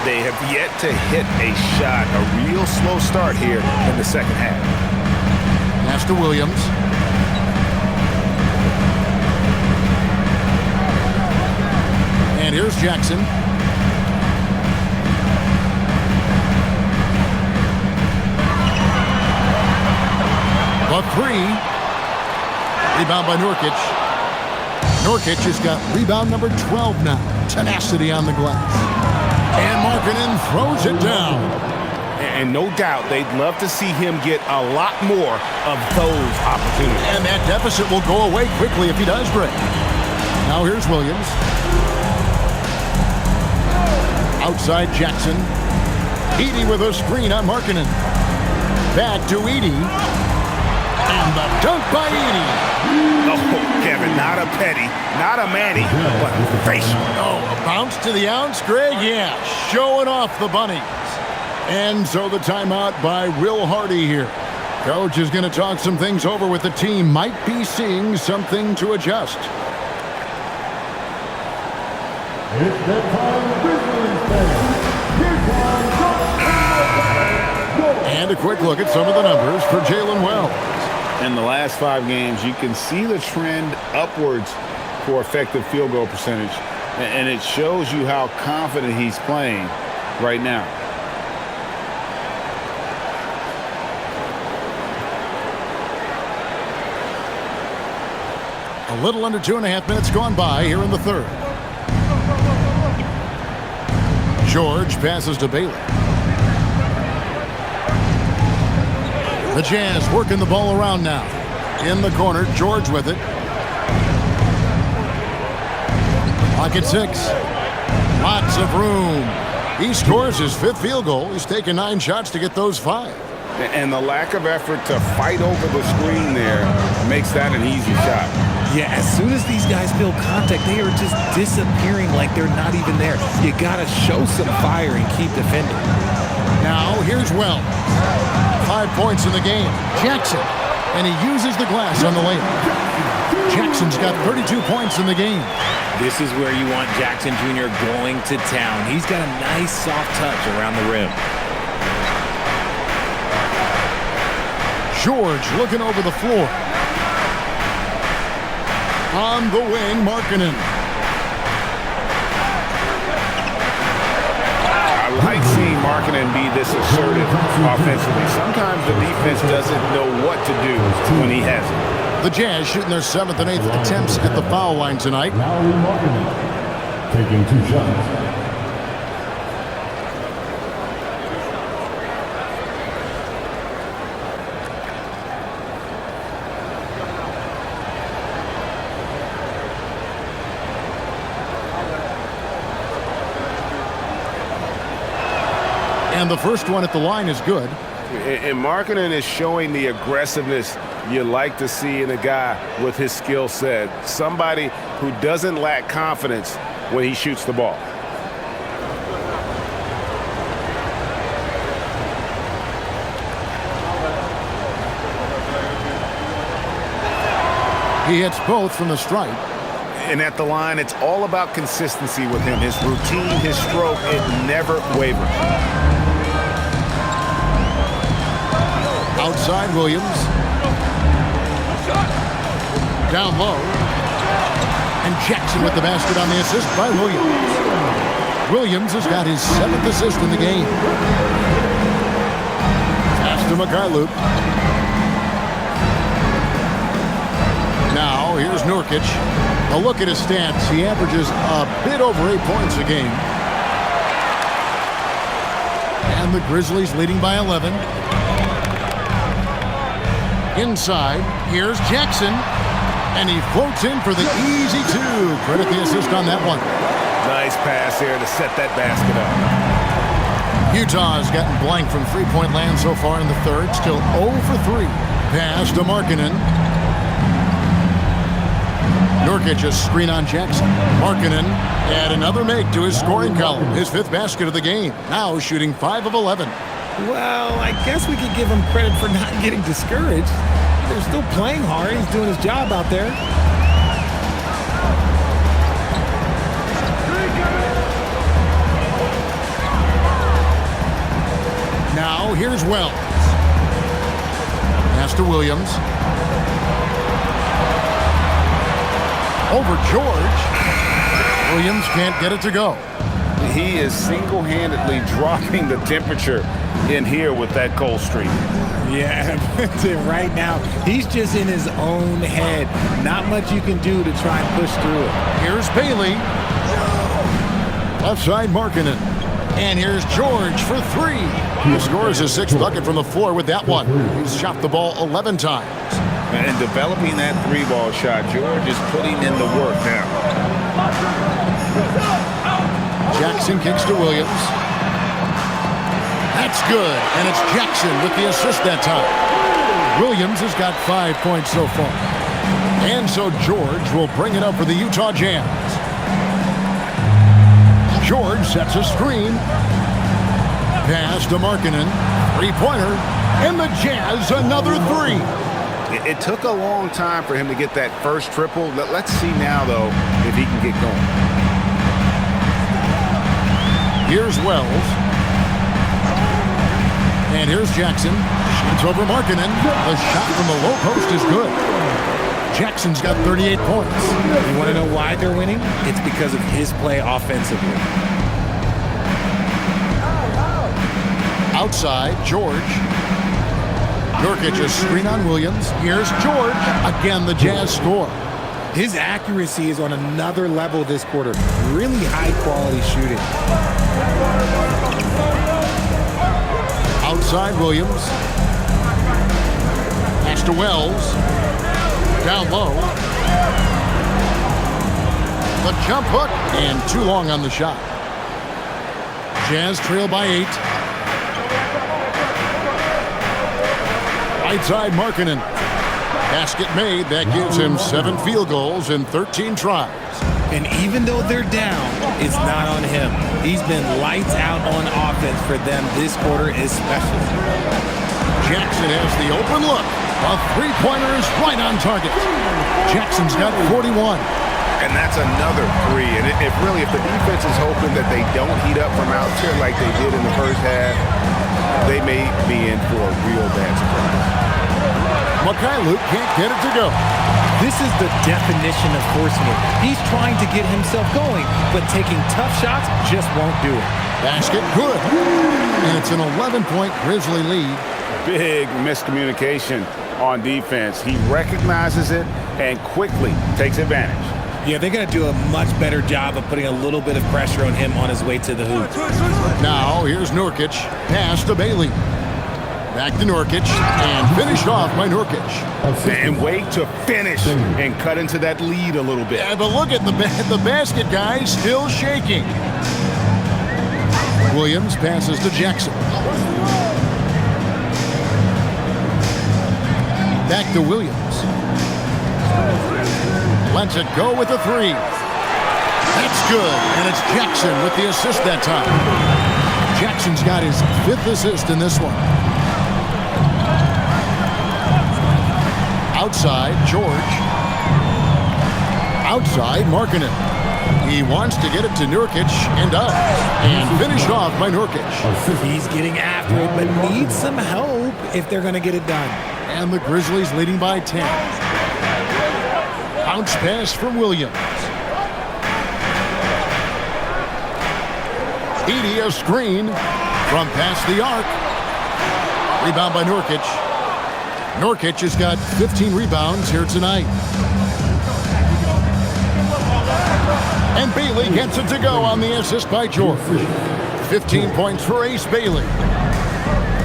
Speaker 3: They have yet to hit a shot, a real slow start here in the second half.
Speaker 1: Pass to Williams. And here's Jackson. A 3. Rebound by Nurkic. Nurkic has got rebound number 12 now. Tenacity on the glass. And Markkanen throws it down.
Speaker 3: And no doubt they'd love to see him get a lot more of those opportunities.
Speaker 1: And that deficit will go away quickly if he does break. Now here's Williams. Outside Jackson. Edey with a screen on Markkanen. Back to Edey. And the dunk by Edey.
Speaker 3: Oh, Kevin, not a Petty, not a Manny, but a facial.
Speaker 1: Oh, a bounce to the ounce, Greg? Yeah, showing off the bunnies. And so the timeout by Will Hardy here. Coach is going to talk some things over with the team. Might be seeing something to adjust.
Speaker 5: It's that time, Grizzlies fans.
Speaker 1: And a quick look at some of the numbers for Jalen Wells.
Speaker 2: In the last 5 games, you can see the trend upwards for effective field goal percentage. And it shows you how confident he's playing right now.
Speaker 1: A little under 2.5 minutes gone by here in the third. George passes to Bailey. The Jazz working the ball around now. In the corner, George with it. Clock at 6. Lots of room. He scores his 5th field goal. He's taken 9 shots to get those 5.
Speaker 3: And the lack of effort to fight over the screen there makes that an easy shot.
Speaker 4: Yeah, as soon as these guys feel contact, they are just disappearing like they're not even there. You got to show some fire and keep defending.
Speaker 1: Now, here's Wells. 5 points in the game. Jackson. And he uses the glass on the layup. Jackson's got 32 points in the game.
Speaker 4: This is where you want Jackson Jr. going to town. He's got a nice soft touch around the rim.
Speaker 1: George looking over the floor. On the wing, Markkanen.
Speaker 3: I like seeing Markkanen be this assertive offensively. Sometimes the defense doesn't know what to do when he has it.
Speaker 1: The Jazz shooting their 7th and 8th attempts at the foul line tonight.
Speaker 5: Lauri Markkanen taking 2 shots.
Speaker 1: And the first one at the line is good.
Speaker 3: And Markkanen is showing the aggressiveness you like to see in a guy with his skill set. Somebody who doesn't lack confidence when he shoots the ball.
Speaker 1: He hits both from the stripe.
Speaker 3: And at the line, it's all about consistency with him. His routine, his stroke, it never wavers.
Speaker 1: Outside Williams. Down low. And Jackson with the basket on the assist by Williams. Williams has got his 7th assist in the game. Pass to Mikhailuk. Now here's Nurkic. A look at his stats. He averages a bit over 8 points a game. And the Grizzlies leading by 11. Inside, here's Jackson, and he floats in for the easy 2. Credit the assist on that one.
Speaker 3: Nice pass here to set that basket up.
Speaker 1: Utah's gotten blank from three-point land so far in the third, still 0 for 3. Pass to Markkanen. Nurkic a screen on Jackson. Markkanen add another make to his scoring column, his 5th basket of the game, now shooting 5 of 11.
Speaker 4: Well, I guess we could give him credit for not getting discouraged. They're still playing hard. He's doing his job out there.
Speaker 1: Now here's Wells. Pass to Williams. Over George. Williams can't get it to go.
Speaker 3: He is single-handedly dropping the temperature in here with that cold streak.
Speaker 4: Yeah, right now, he's just in his own head. Not much you can do to try and push through it.
Speaker 1: Here's Bailey. Left side, Markkanen. And here's George for 3. He scores his 6th bucket from the floor with that one. He's shot the ball 11 times.
Speaker 3: And developing that 3-ball shot, George is putting in the work now.
Speaker 1: Jackson kicks to Williams. That's good, and it's Jackson with the assist that time. Williams has got 5 points so far. And so George will bring it up for the Utah Jazz. George sets a screen. Pass to Markkanen. 3-pointer. And the Jazz another 3.
Speaker 3: It took a long time for him to get that first triple. Let's see now, though, if he can get going.
Speaker 1: Here's Wells. And here's Jackson. Shoots over Markkanen. The shot from the low post is good. Jackson's got 38 points.
Speaker 4: You want to know why they're winning? It's because of his play offensively.
Speaker 1: Outside, George. Nurkic a screen on Williams. Here's George. Again, the Jazz score.
Speaker 4: His accuracy is on another level this quarter. Really high-quality shooting.
Speaker 1: Outside, Williams. Pass to Wells. Down low. The jump hook, and too long on the shot. Jazz trail by 8. Right side, Markkanen. Basket made. That gives him 7 field goals in 13 tries.
Speaker 4: And even though they're down, it's not on him. He's been lights out on offense for them this quarter especially.
Speaker 1: Jackson has the open look. A three-pointer is right on target. Jackson's got 41.
Speaker 3: And that's another 3. And if the defense is hoping that they don't heat up from out here like they did in the first half, they may be in for a real bad surprise.
Speaker 1: Mikhailuk can't get it to go.
Speaker 4: This is the definition of forcing it. He's trying to get himself going, but taking tough shots just won't do it.
Speaker 1: Basket good. And it's an 11-point Grizzly lead.
Speaker 3: Big miscommunication on defense. He recognizes it and quickly takes advantage.
Speaker 4: Yeah, they're going to do a much better job of putting a little bit of pressure on him on his way to the hoop.
Speaker 1: Now, here's Nurkic. Pass to Bailey. Back to Nurkic, and finished off by Nurkic.
Speaker 3: And wait to finish and cut into that lead a little bit.
Speaker 1: Yeah, but look at the basket, guys, still shaking. Williams passes to Jackson. Back to Williams. Lets it go with a 3. That's good, and it's Jackson with the assist that time. Jackson's got his 5th assist in this one. Outside, George. Outside, Markkanen. He wants to get it to Nurkic and does. And finished off by Nurkic.
Speaker 4: He's getting after it, but needs some help if they're going to get it done.
Speaker 1: And the Grizzlies leading by 10. Bounce pass from Williams. Edey a screen from past the arc. Rebound by Nurkic. Nurkic has got 15 rebounds here tonight. And Bailey gets it to go on the assist by George. 15 points for Ace Bailey.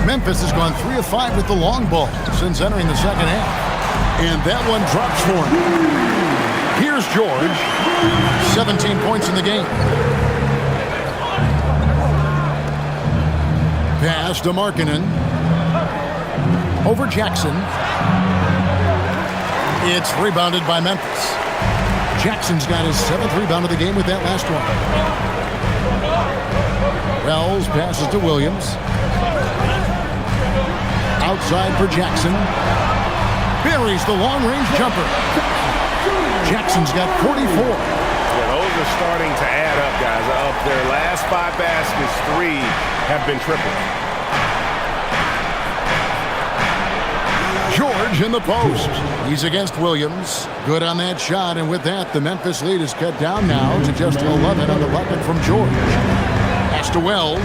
Speaker 1: Memphis has gone 3 of 5 with the long ball since entering the second half. And that one drops for him. Here's George. 17 points in the game. Pass to Markkanen. Over Jackson. It's rebounded by Memphis. Jackson's got his 7th rebound of the game with that last one. Wells passes to Williams. Outside for Jackson. Buries the long-range jumper. Jackson's got 44.
Speaker 3: Yeah, those are starting to add up, guys. Of their last 5 baskets, 3 have been tripled.
Speaker 1: George in the post. He's against Williams. Good on that shot, and with that, the Memphis lead is cut down now to just 11 on the bucket from George. Pass to Wells.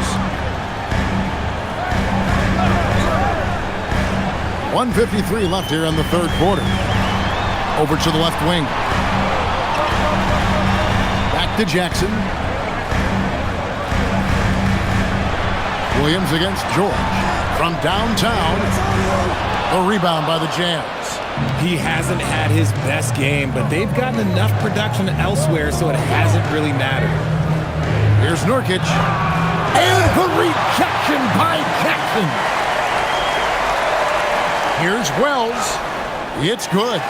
Speaker 1: 1:53 left here in the third quarter. Over to the left wing. Back to Jackson. Williams against George. From downtown, a rebound by the Jazz.
Speaker 4: He hasn't had his best game, but they've gotten enough production elsewhere, so it hasn't really mattered.
Speaker 1: Here's Nurkic. And the rejection by Jackson. Here's Wells. It's good.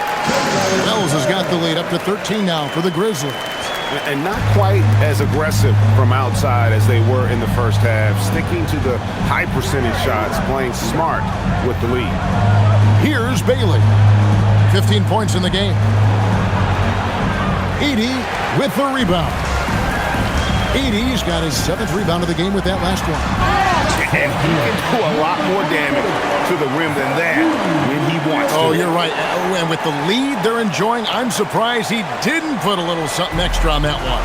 Speaker 1: Wells has got the lead up to 13 now for the Grizzlies.
Speaker 3: And not quite as aggressive from outside as they were in the first half, sticking to the high percentage shots, playing smart with the lead.
Speaker 1: Here's Bailey. 15 points in the game. Edey with the rebound. Edey's got his 7th rebound of the game with that last one.
Speaker 3: And he can do a lot more damage to the rim than that when he wants to.
Speaker 1: Oh, you're right. And with the lead they're enjoying, I'm surprised he didn't put a little something extra on that one.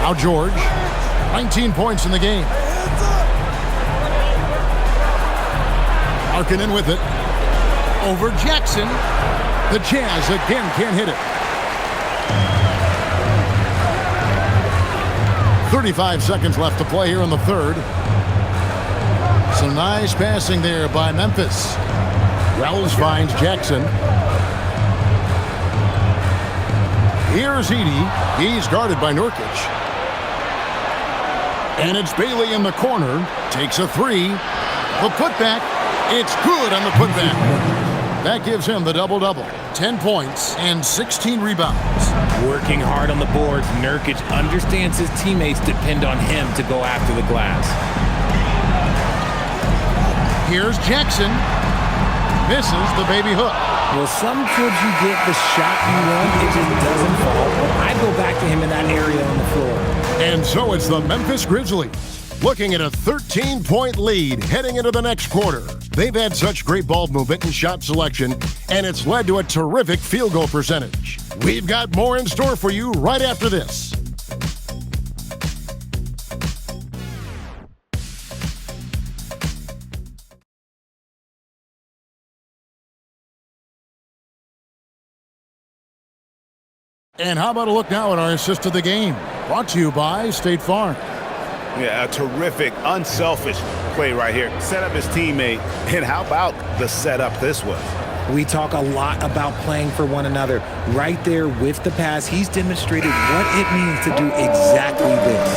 Speaker 1: Now George, 19 points in the game. Markkanen with it. Over Jackson. The Jazz again can't hit it. 35 seconds left to play here in the third. Some nice passing there by Memphis. Wells finds Jackson. Here's Edey. He's guarded by Nurkic. And it's Bailey in the corner. Takes a three. The putback. It's good on the putback. That gives him the double-double. 10 points and 16 rebounds.
Speaker 4: Working hard on the boards, Nurkic understands his teammates depend on him to go after the glass.
Speaker 1: Here's Jackson. Misses the baby hook.
Speaker 4: Well, sometimes you get the shot you want, it just doesn't fall. I go back to him in that area on the floor.
Speaker 1: And so it's the Memphis Grizzlies looking at a 13-point lead heading into the next quarter. They've had such great ball movement and shot selection, and it's led to a terrific field goal percentage. We've got more in store for you right after this. And how about a look now at our assist of the game? Brought to you by State Farm.
Speaker 3: Yeah, a terrific, unselfish play right here. Set up his teammate, and how about the setup this was?
Speaker 4: We talk a lot about playing for one another. Right there with the pass, he's demonstrated what it means to do exactly this.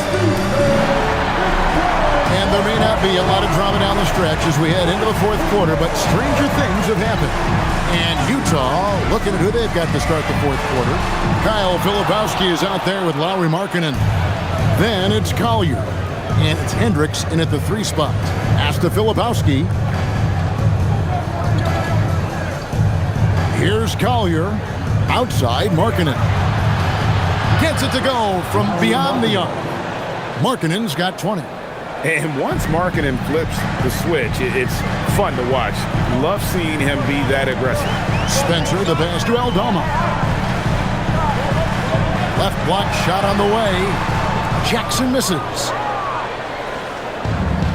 Speaker 1: And there may not be a lot of drama down the stretch as we head into the fourth quarter, but stranger things have happened. And Utah looking at who they've got to start the fourth quarter. Kyle Filipowski is out there with Lauri Markkanen. Then it's Collier. And it's Hendricks in at the 3 spot. Asta Filipowski. Here's Collier. Outside Markkanen. Gets it to go from beyond the arc. Markkanen's got 20.
Speaker 3: And once Markkanen flips the switch, it's fun to watch. Love seeing him be that aggressive.
Speaker 1: Spencer, the pass to Aldama. Left block shot on the way. Jackson misses.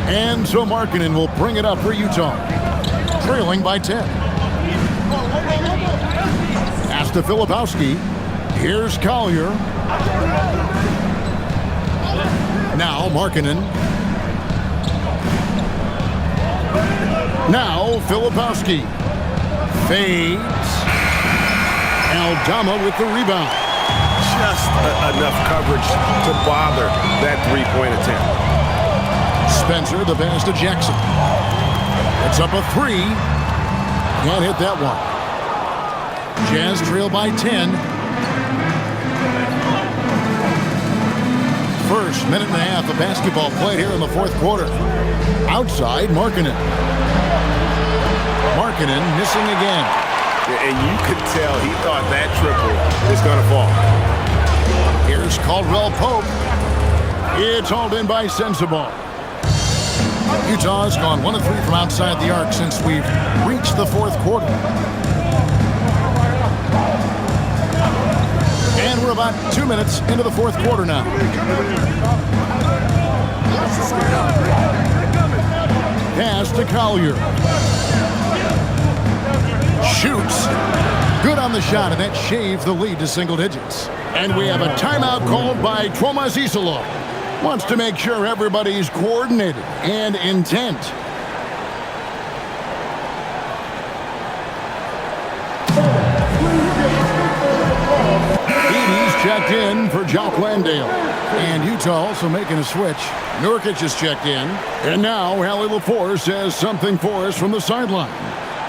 Speaker 1: And so Markkanen will bring it up for Utah. Trailing by 10. Asta Filipowski. Here's Collier. Now Markkanen. Now Filipowski. Fades. Aldama with the rebound.
Speaker 3: Just enough coverage to bother that three-point attempt.
Speaker 1: Spencer, the pass to Jackson. It's up a 3. Can't hit that one. Jazz trail by 10. First minute and a half of basketball played here in the fourth quarter. Outside, Markkanen. Markkanen missing again.
Speaker 3: And you could tell he thought that triple was going to fall.
Speaker 1: Here's Caldwell Pope. It's hauled in by Sensabaugh. Utah's gone 1 of 3 from outside the arc since we've reached the fourth quarter. And we're about 2 minutes into the fourth quarter now. Pass to Collier. Shoots. Good on the shot, and that shaves the lead to single digits. And we have a timeout called by Tomas Isilov. Wants to make sure everybody's coordinated and intent. Edey's checked in for Jock Landale. And Utah also making a switch. Nurkic is checked in. And now Allie LaForce has something for us from the sideline.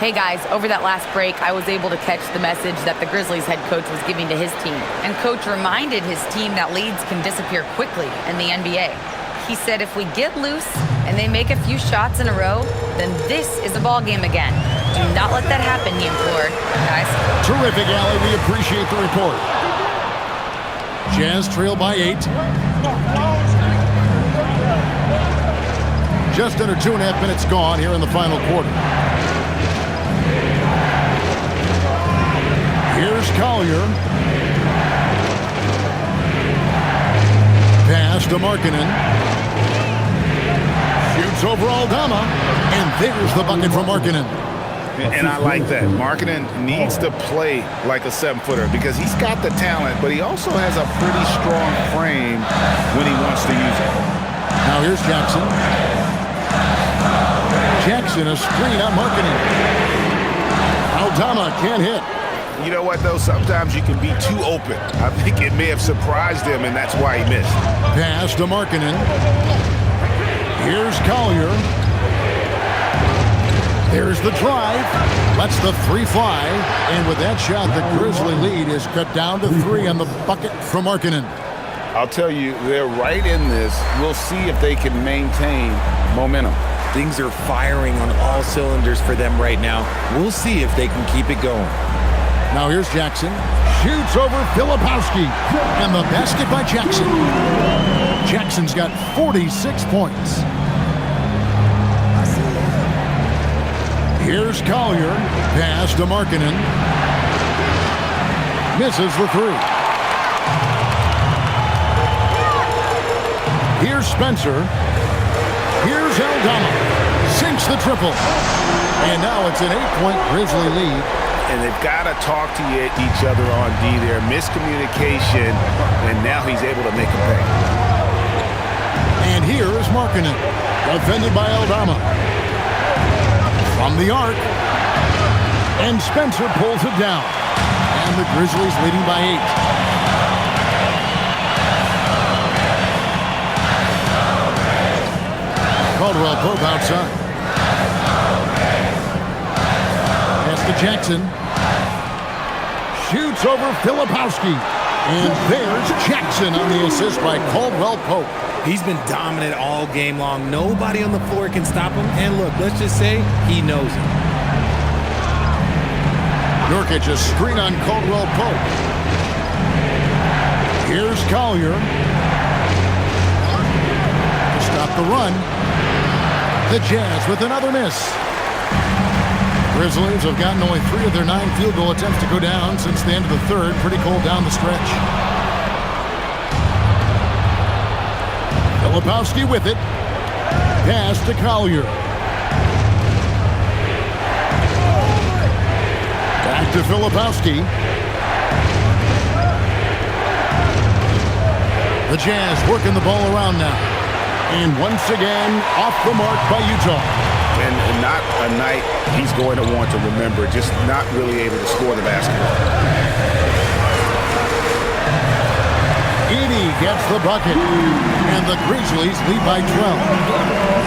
Speaker 6: Hey guys, over that last break, I was able to catch the message that the Grizzlies head coach was giving to his team. And coach reminded his team that leads can disappear quickly in the NBA. He said if we get loose and they make a few shots in a row, then this is a ball game again. Do not let that happen, he implored. Guys.
Speaker 1: Terrific, Allie. We appreciate the report. Jazz trail by 8. Just under 2.5 minutes gone here in the final quarter. Here's Collier. Pass to Markkanen. Shoots over Aldama. And there's the bucket from Markkanen.
Speaker 3: And I like that. Markkanen needs to play like a 7-footer because he's got the talent, but he also has a pretty strong frame when he wants to use it.
Speaker 1: Now here's Jackson. Jackson, a screen on Markkanen. Aldama can't hit.
Speaker 3: You know what, though? Sometimes you can be too open. I think it may have surprised him, and that's why he missed.
Speaker 1: Pass to Markkanen. Here's Collier. There's the drive. Lets the three fly. And with that shot, the Grizzly lead is cut down to 3 on the bucket from Markkanen.
Speaker 3: I'll tell you, they're right in this. We'll see if they can maintain momentum.
Speaker 4: Things are firing on all cylinders for them right now. We'll see if they can keep it going.
Speaker 1: Now here's Jackson. Shoots over Filipowski. And the basket by Jackson. Jackson's got 46 points. Here's Collier. Pass to Markkanen. Misses the 3. Here's Spencer. Here's Aldama. Sinks the triple. And now it's an 8-point Grizzly lead.
Speaker 3: And they've got to talk to each other on D there. Miscommunication, and now he's able to make a pay.
Speaker 1: And here is Markkanen. Defended by Aldama. From the arc. And Spencer pulls it down. And the Grizzlies leading by 8. Caldwell Pope outside. Pass to Jackson. Shoots over Filipowski. And there's Jackson on the assist by Caldwell Pope.
Speaker 4: He's been dominant all game long. Nobody on the floor can stop him. And look, let's just say he knows it.
Speaker 1: Nurkic a screen on Caldwell Pope. Here's Collier. To stop the run. The Jazz with another miss. Grizzlies have gotten only 3 of their 9 field goal attempts to go down since the end of the third. Pretty cold down the stretch. Filipowski with it. Pass to Collier. Back to Filipowski. The Jazz working the ball around now. And once again, off the mark by Utah.
Speaker 3: And not a night he's going to want to remember, just not really able to score the basketball.
Speaker 1: Edey gets the bucket. And the Grizzlies lead by 12.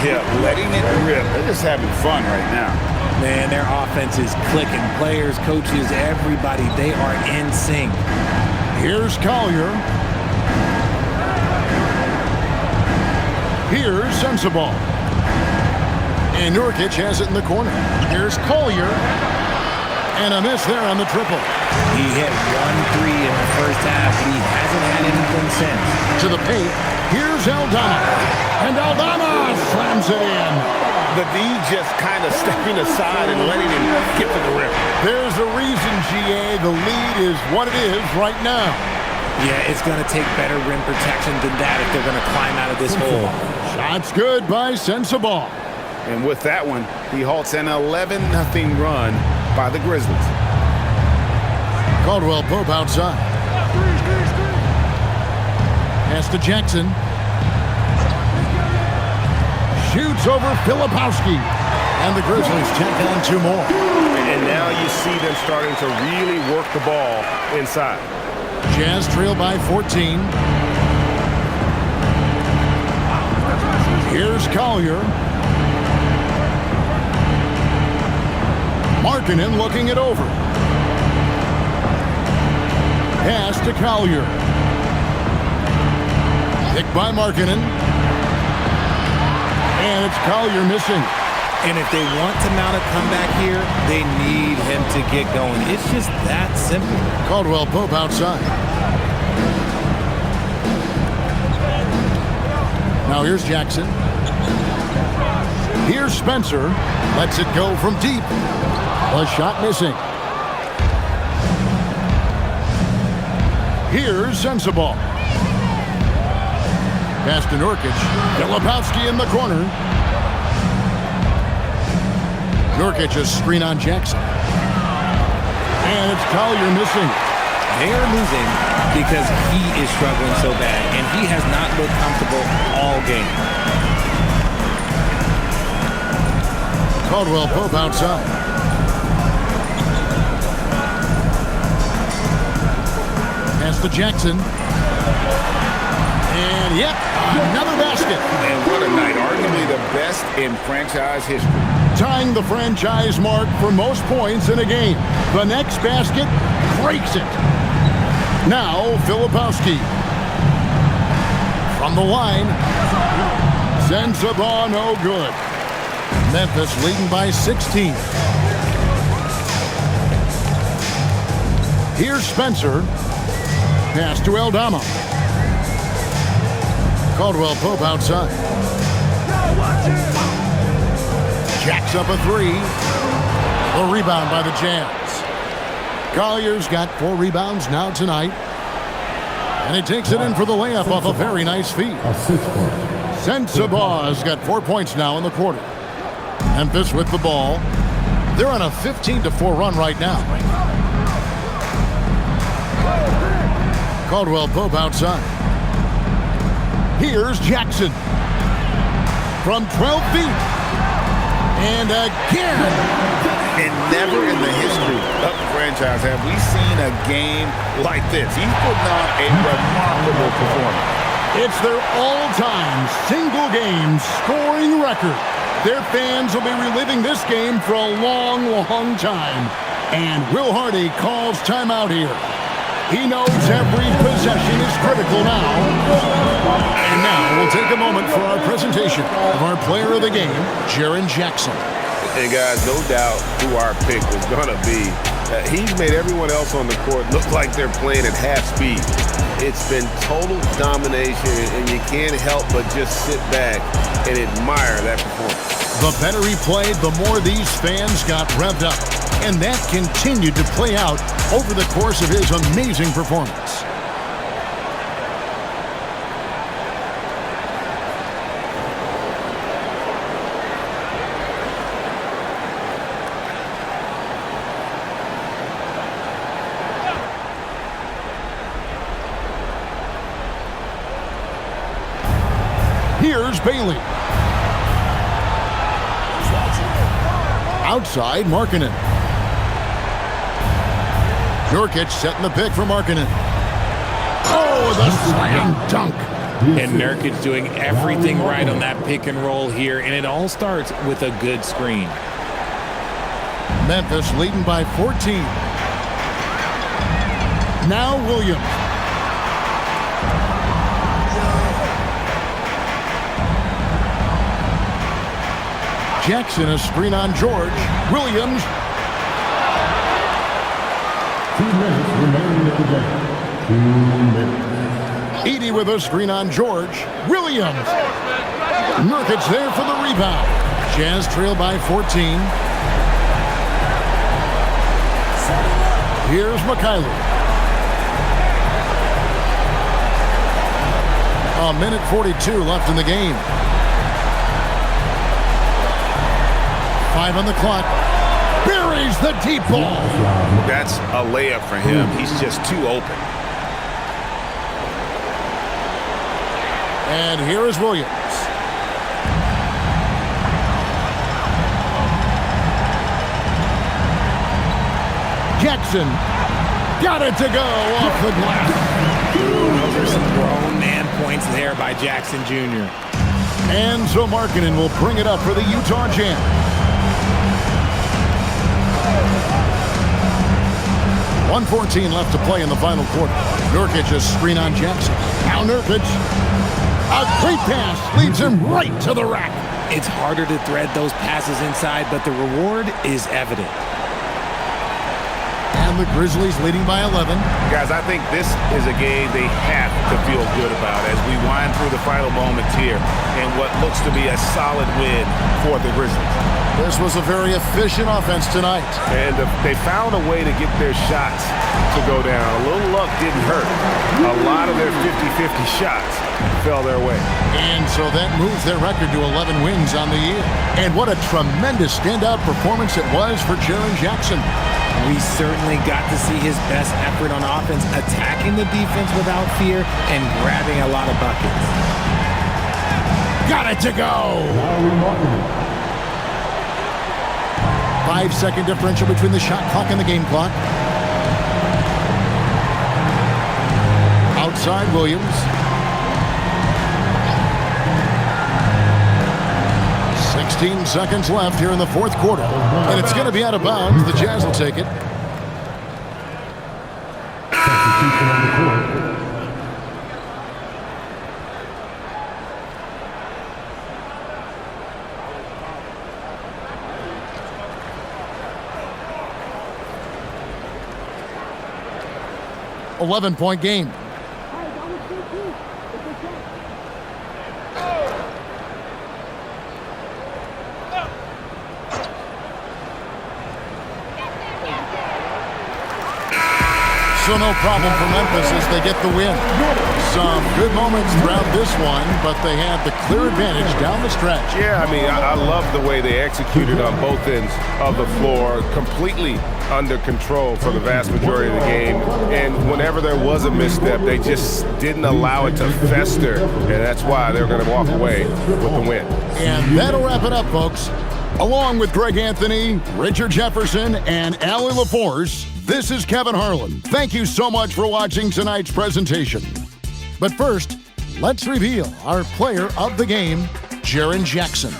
Speaker 3: Yeah, letting it rip. They're just having fun right now.
Speaker 4: Man, their offense is clicking. Players, coaches, everybody, they are in sync.
Speaker 1: Here's Collier. Here's Sensabaugh. And Nurkic has it in the corner. Here's Collier. And a miss there on the triple.
Speaker 4: He hit 1 3 in the first half. He hasn't had anything since.
Speaker 1: To the paint. Here's Aldama. And Aldama slams it in.
Speaker 3: The D just kind of stepping aside and letting him get to the rim.
Speaker 1: There's a reason, GA. The lead is what it is right now.
Speaker 4: Yeah, it's going to take better rim protection than that if they're going to climb out of this hole.
Speaker 1: Shot's good by Sensabaugh.
Speaker 3: And with that one, he halts an 11-0 run by the Grizzlies.
Speaker 1: Caldwell Pope outside. Pass to Jackson. Shoots over Filipowski. And the Grizzlies tack on 2 more.
Speaker 3: And now you see them starting to really work the ball inside.
Speaker 1: Jazz trail by 14. Here's Collier. Markkanen looking it over. Pass to Collier. Picked by Markkanen. And it's Collier missing.
Speaker 4: And if they want to mount a comeback here, they need him to get going. It's just that simple.
Speaker 1: Caldwell Pope outside. Now here's Jackson. Here's Spencer. Lets it go from deep. A shot missing. Here's Sensabaugh. Pass to Nurkic. Filipowski in the corner. Nurkic a screen on Jackson. And it's Collier missing.
Speaker 4: They are losing because he is struggling so bad, and he has not looked comfortable all game.
Speaker 1: Caldwell Pope outside. pass to Jackson. And yep, another basket.
Speaker 3: And what a night. Arguably the best in franchise history.
Speaker 1: Tying the franchise mark for most points in a game. The next basket breaks it. Now, Filipowski. From the line. Sends the ball no good. Memphis leading by 16. Here's Spencer. Pass to Aldama. Caldwell Pope outside. Jacks up a three. A rebound by the Jazz. Collier's got 4 rebounds now tonight. And he takes it in for the layup off a very nice feed. Sensabaugh got 4 points now in the quarter. Memphis with the ball. They're on a 15-4 run right now. Caldwell Pope outside. Here's Jackson. From 12 feet. And again.
Speaker 3: And never in the history of the franchise have we seen a game like this. He's putting on a remarkable performance.
Speaker 1: It's their all-time single-game scoring record. Their fans will be reliving this game for a long, long time. And Will Hardy calls timeout here. He knows every possession is critical now. And now we'll take a moment for our presentation of our player of the game, Jaren Jackson.
Speaker 8: And guys, no doubt who our pick was going to be. He's made everyone else on the court look like they're playing at half speed. It's been total domination, and you can't help but just sit back and admire that performance.
Speaker 1: The better he played, the more these fans got revved up. And that continued to play out over the course of his amazing performance. Here's Bailey. Outside, Markkanen. Nurkic setting the pick for Markkanen. Oh, the slam dunk.
Speaker 4: And Nurkic doing everything right on that pick and roll here, and it all starts with a good screen.
Speaker 1: Memphis leading by 14. Now Williams. Jackson, a screen on George. Williams.
Speaker 5: 2 minutes remaining in the game. 2 minutes.
Speaker 1: Edie with a screen on George. Williams. Nurkic there for the rebound. Jazz trail by 14. Here's Mikhailuk. A minute 42 left in the game. 5 on the clock. Buries the deep ball.
Speaker 3: That's a layup for him. He's just too open.
Speaker 1: And here is Williams. Jackson got it to go off the glass.
Speaker 4: Those are some grown man points there by Jackson Jr.
Speaker 1: And so Markkanen will bring it up for the Utah Jazz. 1:14 left to play in the final quarter. Nurkic a screen on Jackson. Now Nurkic. A great pass leads him right to the rack.
Speaker 4: It's harder to thread those passes inside, but the reward is evident.
Speaker 1: And the Grizzlies leading by 11.
Speaker 3: Guys, I think this is a game they have to feel good about as we wind through the final moments here and what looks to be a solid win for the Grizzlies.
Speaker 1: This was a very efficient offense tonight.
Speaker 3: And they found a way to get their shots to go down. A little luck didn't hurt. A lot of their 50-50 shots fell their way.
Speaker 1: And so that moves their record to 11 wins on the year. And what a tremendous standout performance it was for Jaren Jackson.
Speaker 4: We certainly got to see his best effort on offense, attacking the defense without fear and grabbing a lot of buckets.
Speaker 1: Got it to go. 5-second differential between the shot clock and the game clock. inside Williams. 16 seconds left here in the fourth quarter. And it's going to be out of bounds. The Jazz will take it.
Speaker 5: Substitution on the court.
Speaker 1: .point game. So no problem for Memphis as they get the win. Some good moments throughout this one, but they had the clear advantage down the stretch.
Speaker 8: Yeah, I mean, I love the way they executed on both ends of the floor, completely under control for the vast majority of the game. And whenever there was a misstep, they just didn't allow it to fester. And that's why they're going to walk away with the win.
Speaker 1: And that'll wrap it up, folks. Along with Greg Anthony, Richard Jefferson, and Allie LaForce, this is Kevin Harlan. Thank you so much for watching tonight's presentation. But first, let's reveal our player of the game, Jaren Jackson.